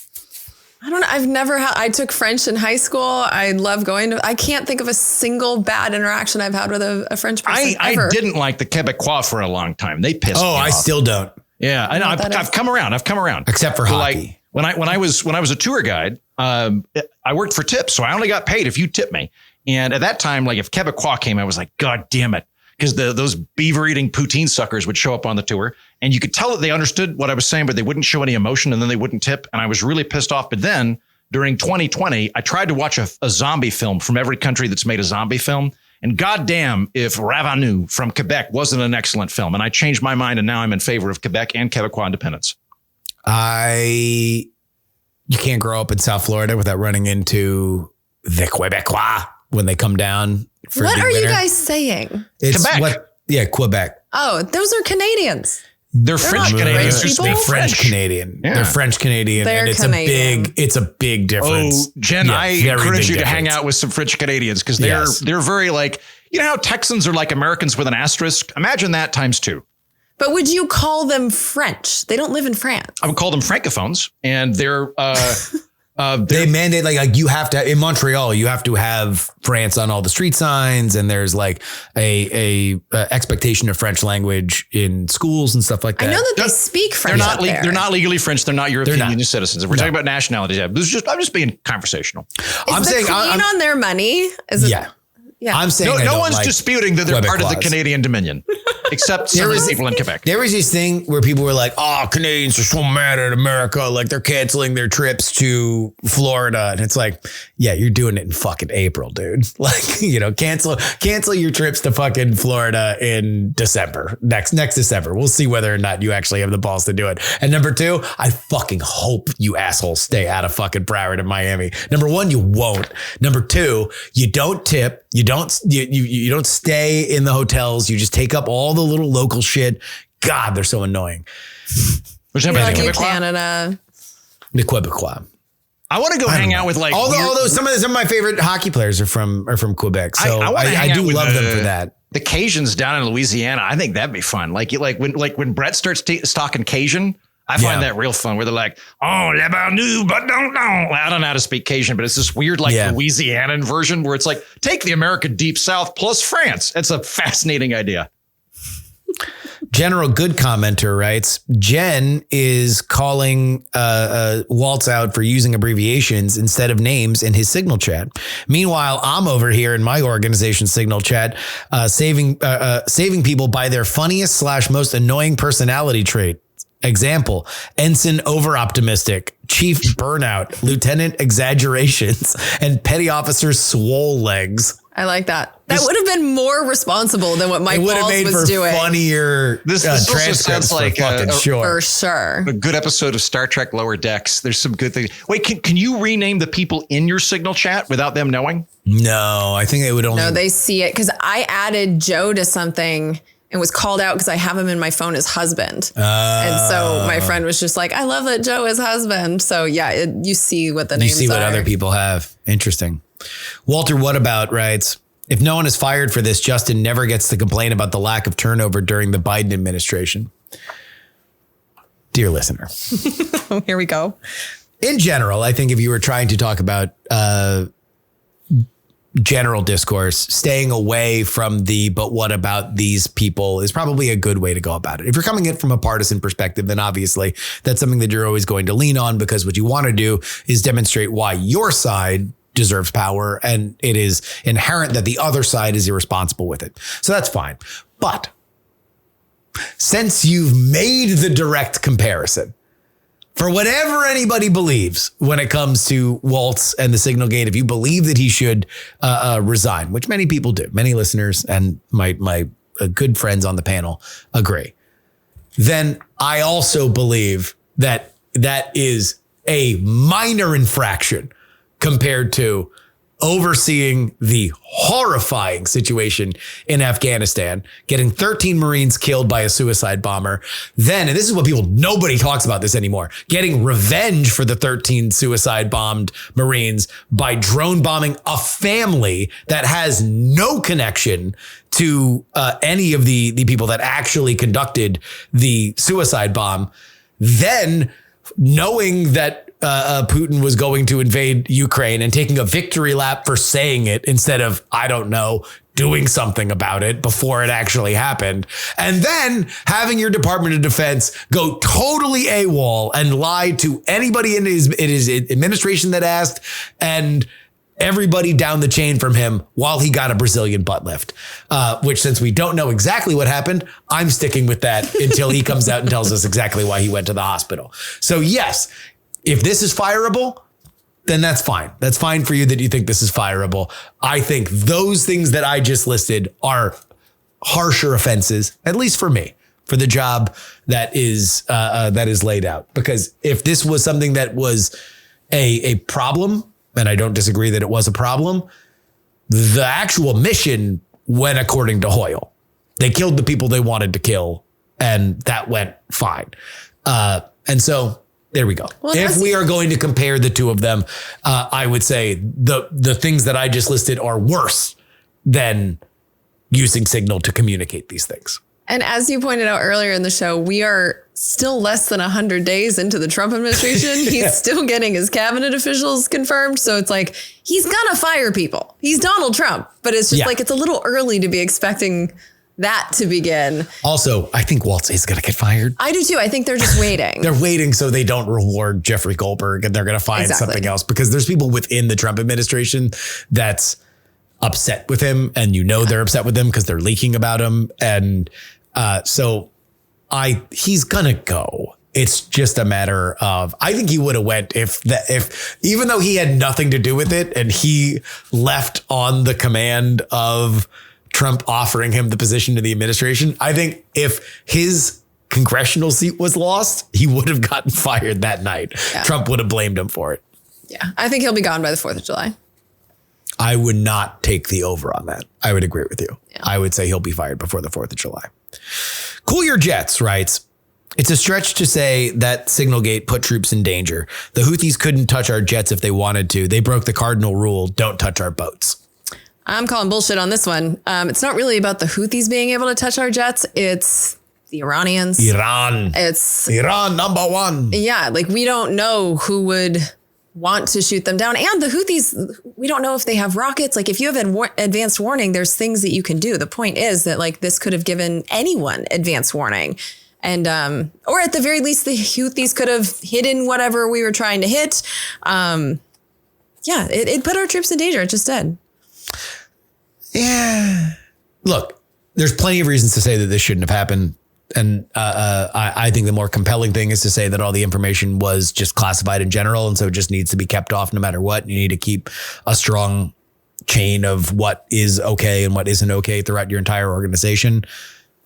I don't know. I've never had, I took French in high school. I love going to, I can't think of a single bad interaction I've had with a French person. I didn't like the Quebecois for a long time. They pissed me off. I still don't. Yeah, I know. I've come around. Except for hockey. Like when I was a tour guide, I worked for tips. So I only got paid if you tip me. And at that time, like, if Quebecois came, I was like, God damn it. Because those beaver eating poutine suckers would show up on the tour, and you could tell that they understood what I was saying, but they wouldn't show any emotion, and then they wouldn't tip. And I was really pissed off. But then during 2020, I tried to watch a zombie film from every country that's made a zombie film. And goddamn, if Ravanu from Quebec wasn't an excellent film. And I changed my mind, and now I'm in favor of Quebec and Quebecois independence. You can't grow up in South Florida without running into the Quebecois when they come down. What are you guys saying? It's Quebec. Quebec. Oh, those are Canadians. They're French Canadians. They're French Canadian. Yeah. They're French Canadian. They're and Canadian. It's a big difference. Oh, Jen, I encourage you to hang out with some French Canadians because they're very, like, you know how Texans are like Americans with an asterisk? Imagine that times 2. But would you call them French? They don't live in France. I would call them francophones, and they're they mandate like you have to in Montreal, you have to have France on all the street signs, and there's like a expectation of French language in schools and stuff like that. I know that they speak French. They're not legally French. They're not European Union citizens. If we're talking about nationalities, I'm just being conversational. I'm saying Queen on their money. Yeah. I'm saying no one's disputing that they're part of the Canadian Dominion, except some of the people in Quebec. There was this thing where people were like, "Oh, Canadians are so mad at America, like they're canceling their trips to Florida," and it's like, "Yeah, you're doing it in fucking April, dude. Like, you know, cancel your trips to fucking Florida in December next December. We'll see whether or not you actually have the balls to do it." And number 2, I fucking hope you assholes stay out of fucking Broward and Miami. Number 1, you won't. Number 2, you don't tip. You don't stay in the hotels. You just take up all the little local shit. God, they're so annoying. Which like Canada. The Quebecois. I want to go hang out with like although some of my favorite hockey players are from Quebec. So I do love them for that. The Cajuns down in Louisiana. I think that'd be fun. Like when Brett starts talking Cajun, I find that real fun where they're like, oh, but I don't know how to speak Cajun, but it's this weird, like Louisianan version where it's like, take the American Deep South plus France. It's a fascinating idea. General Good Commenter writes, Jen is calling Waltz out for using abbreviations instead of names in his Signal chat. Meanwhile, I'm over here in my organization's Signal chat, saving people by their funniest / most annoying personality trait. Example, Ensign Overoptimistic, Chief Burnout, Lieutenant Exaggerations, and Petty Officer Swole Legs. I like that. That would have been more responsible than what Mike Walls was doing. Funnier this also sounds like for sure. A good episode of Star Trek Lower Decks. There's some good things. Wait, can you rename the people in your Signal chat without them knowing? No, I think they would only. No, they see it because I added Joe to something and was called out because I have him in my phone as husband. And so my friend was just like, I love that Joe is husband. So yeah, you see what the names are. You see what other people have. Interesting. Walter What About writes, if no one is fired for this, Justin never gets to complain about the lack of turnover during the Biden administration. Dear listener. Here we go. In general, I think if you were trying to talk about general discourse, staying away from the "but what about these people" is probably a good way to go about it. If you're coming in from a partisan perspective, then obviously that's something that you're always going to lean on, because what you want to do is demonstrate why your side deserves power, and it is inherent that the other side is irresponsible with it. So that's fine. But since you've made the direct comparison, for whatever anybody believes when it comes to Waltz and the Signal Gate, if you believe that he should resign, which many people do, many listeners and my good friends on the panel agree, then I also believe that that is a minor infraction compared to overseeing the horrifying situation in Afghanistan, getting 13 Marines killed by a suicide bomber. Then, and this is what nobody talks about this anymore, getting revenge for the 13 suicide bombed Marines by drone bombing a family that has no connection to any of the people that actually conducted the suicide bomb. Then knowing that Putin was going to invade Ukraine and taking a victory lap for saying it instead of, I don't know, doing something about it before it actually happened. And then having your Department of Defense go totally AWOL and lie to anybody in his administration that asked, and everybody down the chain from him while he got a Brazilian butt lift, which, since we don't know exactly what happened, I'm sticking with that until he comes out and tells us exactly why he went to the hospital. So yes, if this is fireable, then that's fine. That's fine for you that you think this is fireable. I think those things that I just listed are harsher offenses, at least for me, for the job that is laid out. Because if this was something that was a problem, and I don't disagree that it was a problem, the actual mission went according to Hoyle. They killed the people they wanted to kill, and that went fine. And so there we go. Well, if we are going to compare the two of them, I would say the things that I just listed are worse than using Signal to communicate these things. And as you pointed out earlier in the show, we are still less than 100 days into the Trump administration. He's still getting his cabinet officials confirmed. So it's like, he's going to fire people. He's Donald Trump. But it's just like, it's a little early to be expecting that to begin. Also, I think Waltz is going to get fired. I do too. I think they're just waiting. They're waiting so they don't reward Jeffrey Goldberg, and they're going to find something else, because there's people within the Trump administration that's upset with him, and they're upset with him because they're leaking about him. And so he's going to go. It's just a matter of, I think he would have went if even though he had nothing to do with it, and he left on the command of Trump offering him the position to the administration. I think if his congressional seat was lost, he would have gotten fired that night. Yeah. Trump would have blamed him for it. Yeah. I think he'll be gone by the 4th of July. I would not take the over on that. I would agree with you. Yeah. I would say he'll be fired before the 4th of July. Cool Your Jets writes, it's a stretch to say that Signal Gate put troops in danger. The Houthis couldn't touch our jets if they wanted to. They broke the cardinal rule. Don't touch our boats. I'm calling bullshit on this one. It's not really about the Houthis being able to touch our jets. It's the Iranians. It's Iran #1. Yeah. Like, we don't know who would want to shoot them down. And the Houthis, we don't know if they have rockets. Like, if you have advanced warning, there's things that you can do. The point is that, like, this could have given anyone advanced warning. And, or at the very least, the Houthis could have hidden whatever we were trying to hit. It put our troops in danger. It just did. Yeah. Look, there's plenty of reasons to say that this shouldn't have happened. And I think the more compelling thing is to say that all the information was just classified in general. And so it just needs to be kept off no matter what. You need to keep a strong chain of what is okay and what isn't okay throughout your entire organization.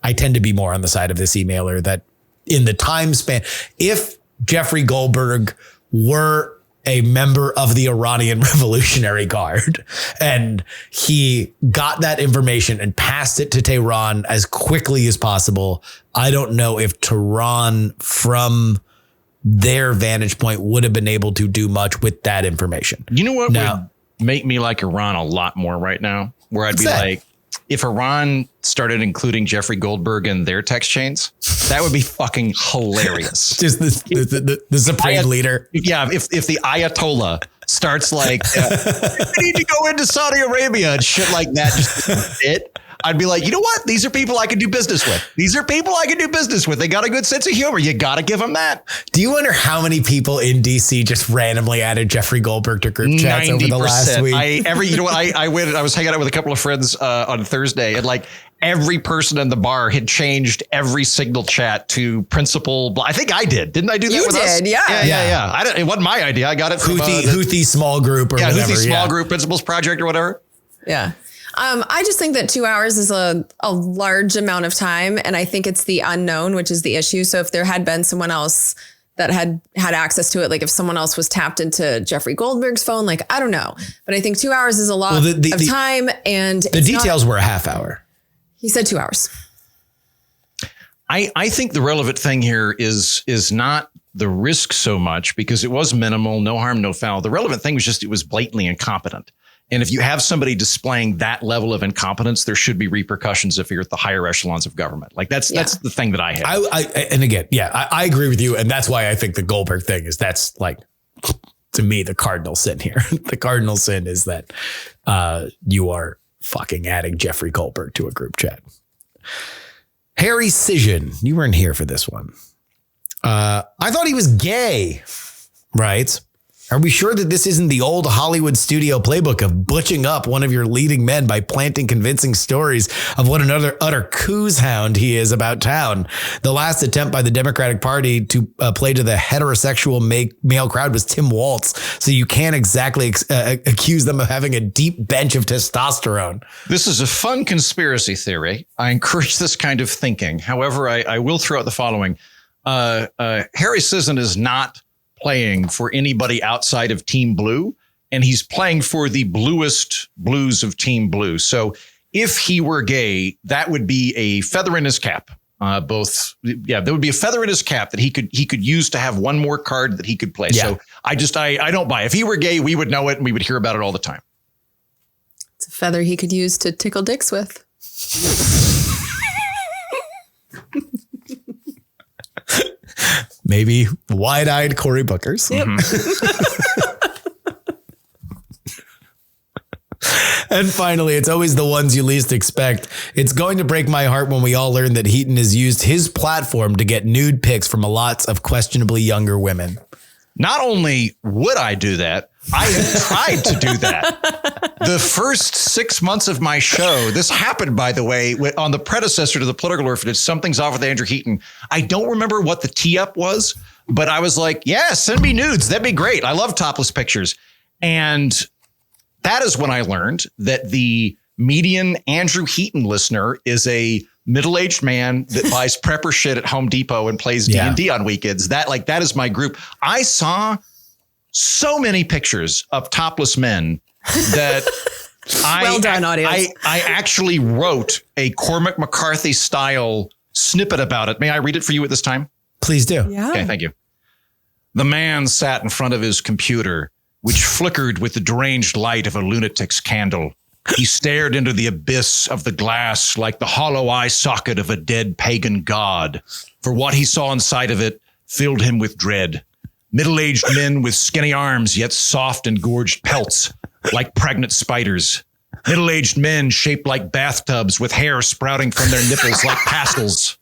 I tend to be more on the side of this emailer that in the time span, if Jeffrey Goldberg were a member of the Iranian Revolutionary Guard and he got that information and passed it to Tehran as quickly as possible, I don't know if Tehran from their vantage point would have been able to do much with that information. You know what would make me like Iran a lot more right now? Where I'd be like, if Iran started including Jeffrey Goldberg in their text chains, that would be fucking hilarious. Just the supreme leader. Yeah. If the Ayatollah starts like, we need to go into Saudi Arabia and shit like that. Just it. I'd be like, you know what? These are people I can do business with. These are people I can do business with. They got a good sense of humor. You got to give them that. Do you wonder how many people in DC just randomly added Jeffrey Goldberg to group chats 90%. Over the last week? I was hanging out with a couple of friends on Thursday, and like every person in the bar had changed every signal chat to principal. I think I did. Didn't I do that you with did, us? Yeah. It wasn't my idea. I got it from Houthi small group or whatever. Houthi small group principals project or whatever. Yeah. I just think that 2 hours is a large amount of time. And I think it's the unknown, which is the issue. So if there had been someone else that had access to it, like if someone else was tapped into Jeffrey Goldberg's phone, like, I don't know. But I think 2 hours is a lot of time. And the details were a half hour. He said 2 hours. I think the relevant thing here is not the risk so much, because it was minimal, no harm, no foul. The relevant thing was just it was blatantly incompetent. And if you have somebody displaying that level of incompetence, there should be repercussions if you're at the higher echelons of government. Like that's the thing that I have. I agree with you. And that's why I think the Goldberg thing is that's like, to me, the cardinal sin here. The cardinal sin is that you are fucking adding Jeffrey Goldberg to a group chat. Harry Cision, you weren't here for this one. I thought he was gay, right? Are we sure that this isn't the old Hollywood studio playbook of butching up one of your leading men by planting convincing stories of what another utter coos hound he is about town? The last attempt by the Democratic Party to play to the heterosexual male crowd was Tim Walz. So you can't exactly accuse them of having a deep bench of testosterone. This is a fun conspiracy theory. I encourage this kind of thinking. However, I will throw out the following. Harry Cision is not playing for anybody outside of Team Blue, and he's playing for the bluest blues of Team Blue. So if he were gay, that would be a feather in his cap. There would be a feather in his cap that he could use to have one more card that he could play. Yeah. So I don't buy. If he were gay, we would know it and we would hear about it all the time. It's a feather he could use to tickle dicks with. Maybe wide-eyed Cory Bookers. Yep. And finally, it's always the ones you least expect. It's going to break my heart when we all learn that Heaton has used his platform to get nude pics from lots of questionably younger women. Not only would I do that, I have tried to do that. The first 6 months of my show, this happened, by the way, on the predecessor to the Political Orphanage, Something's Off with Andrew Heaton. I don't remember what the tee-up was, but I was like, yeah, send me nudes. That'd be great. I love topless pictures. And that is when I learned that the median Andrew Heaton listener is a middle-aged man that buys prepper shit at Home Depot and plays D&D on weekends. That is my group. I saw so many pictures of topless men that well done, audience. I actually wrote a Cormac McCarthy style snippet about it. May I read it for you at this time? Please do. Yeah. Okay, thank you. The man sat in front of his computer, which flickered with the deranged light of a lunatic's candle. He stared into the abyss of the glass like the hollow eye socket of a dead pagan god. For what he saw inside of it filled him with dread. Middle-aged men with skinny arms, yet soft and gorged pelts, like pregnant spiders. Middle-aged men shaped like bathtubs with hair sprouting from their nipples like pastels.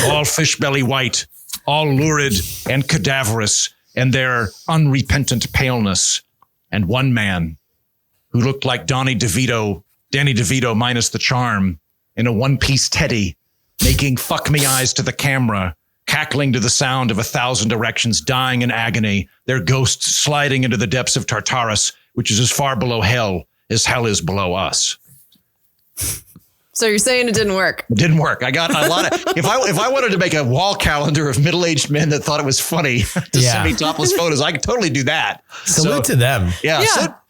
All fish belly white, all lurid and cadaverous in their unrepentant paleness. And one man who looked like Danny DeVito minus the charm, in a one-piece teddy, making fuck me eyes to the camera, cackling to the sound of 1,000 erections dying in agony, their ghosts sliding into the depths of Tartarus, which is as far below hell as hell is below us. So you're saying it didn't work? It didn't work. I got a lot of, if I wanted to make a wall calendar of middle-aged men that thought it was funny to send me topless photos, I could totally do that. Salute to them. Yeah.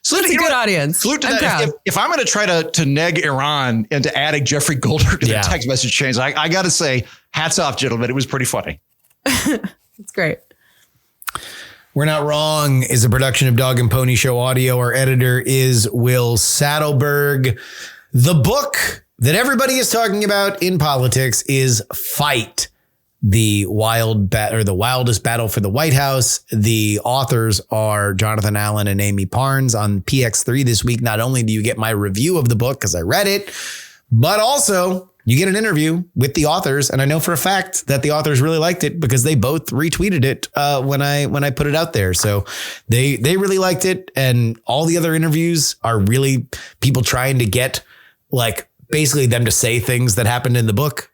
Salute to a good audience. Salute to that. If I'm going to try to neg Iran into adding Jeffrey Goldberg to their text message chains, I got to say, hats off, gentlemen. It was pretty funny. It's great. We're Not Wrong is a production of Dog and Pony Show Audio. Our editor is Will Saddleberg. The book that everybody is talking about in politics is Fight the wildest battle for the White House. The authors are Jonathan Allen and Amy Parnes on PX3 this week. Not only do you get my review of the book because I read it, but also you get an interview with the authors. And I know for a fact that the authors really liked it because they both retweeted it when I put it out there. So they really liked it. And all the other interviews are really people trying to get like basically them to say things that happened in the book.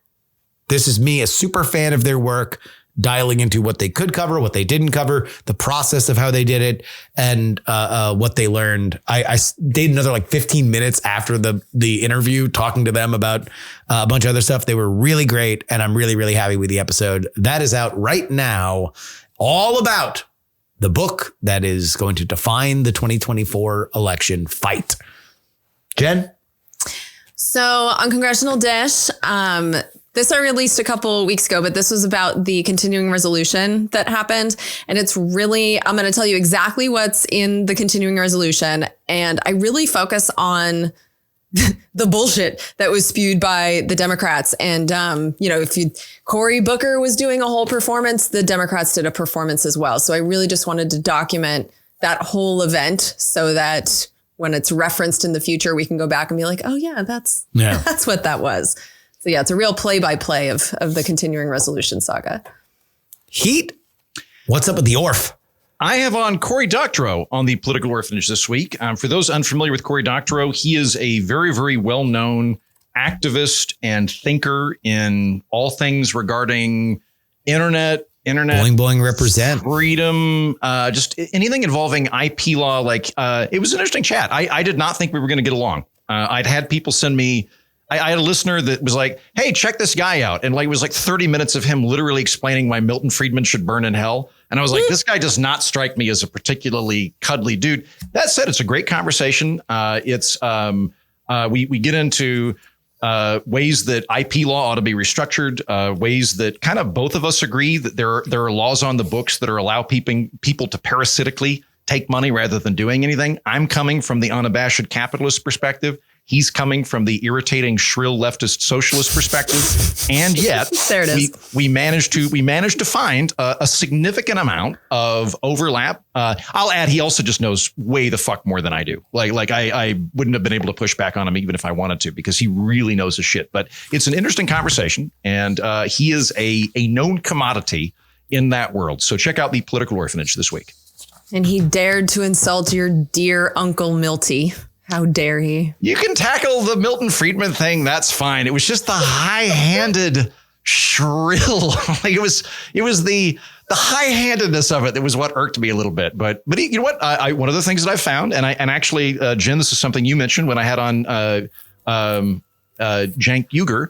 This is me, a super fan of their work, dialing into what they could cover, what they didn't cover, the process of how they did it, and what they learned. I stayed another like 15 minutes after the interview talking to them about a bunch of other stuff. They were really great, and I'm really, really happy with the episode. That is out right now, all about the book that is going to define the 2024 election fight. Jen? So on Congressional Dish, this I released a couple weeks ago, but this was about the continuing resolution that happened. And it's really, I'm going to tell you exactly what's in the continuing resolution. And I really focus on the bullshit that was spewed by the Democrats. And, Cory Booker was doing a whole performance, the Democrats did a performance as well. So I really just wanted to document that whole event so that when it's referenced in the future, we can go back and be like, oh yeah, that's what that was. So yeah, it's a real play-by-play of the continuing resolution saga. Heat, what's up with the ORF? I have on Cory Doctorow on the Political Orphanage this week. For those unfamiliar with Cory Doctorow, he is a very, very well-known activist and thinker in all things regarding internet boing represent freedom, just anything involving IP law. It was an interesting chat. I did not think we were going to get along. I'd had people send me. I had a listener that was like, hey, check this guy out. And it was 30 minutes of him literally explaining why Milton Friedman should burn in hell. And I was like, this guy does not strike me as a particularly cuddly dude. That said, it's a great conversation. We get into ways that IP law ought to be restructured, ways that kind of both of us agree that there are laws on the books that allow people to parasitically take money rather than doing anything. I'm coming from the unabashed capitalist perspective. He's coming from the irritating, shrill leftist socialist perspective. And yet there it is. We managed to find a significant amount of overlap. I'll add, he also just knows way the fuck more than I do. I wouldn't have been able to push back on him even if I wanted to, because he really knows his shit. But it's an interesting conversation. And he is a known commodity in that world. So check out the Political Orphanage this week. And he dared to insult your dear Uncle Milty. How dare he? You can tackle the Milton Friedman thing. That's fine. It was just the high-handed shrill. It was the high-handedness of it that was what irked me a little bit. But you know what? One of the things that I found, and actually, Jen, this is something you mentioned when I had on Cenk Uygur,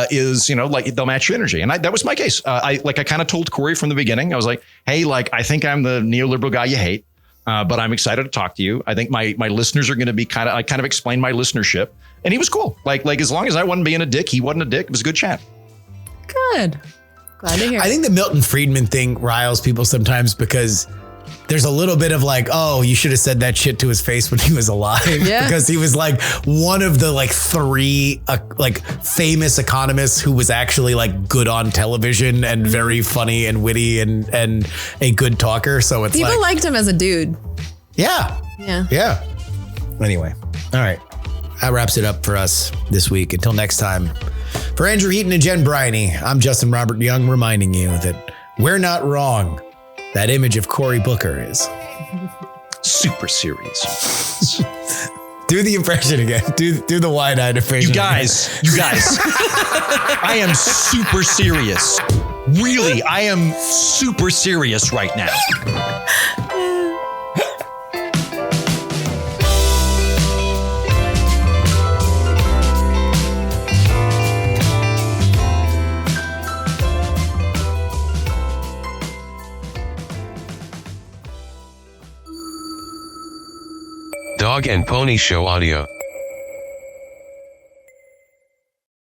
is they'll match your energy, and that was my case. I kind of told Cory from the beginning. I was like, hey, I think I'm the neoliberal guy you hate. But I'm excited to talk to you. I think my listeners are going to be I kind of explained my listenership, and he was cool. Like as long as I wasn't being a dick, he wasn't a dick. It was a good chat. Good. Glad to hear. I think the Milton Friedman thing riles people sometimes because there's a little bit of oh, you should have said that shit to his face when he was alive. Yeah. Because he was one of the three famous economists who was actually good on television and very funny and witty and a good talker. So it's people liked him as a dude. Yeah. Yeah. Yeah. Anyway. All right. That wraps it up for us this week. Until next time, for Andrew Heaton and Jen Briney, I'm Justin Robert Young, reminding you that we're not wrong. That image of Cory Booker is super serious. Do the impression again. Do the wide-eyed impression. You guys. I am super serious. Really, I am super serious right now. Dog and Pony Show audio.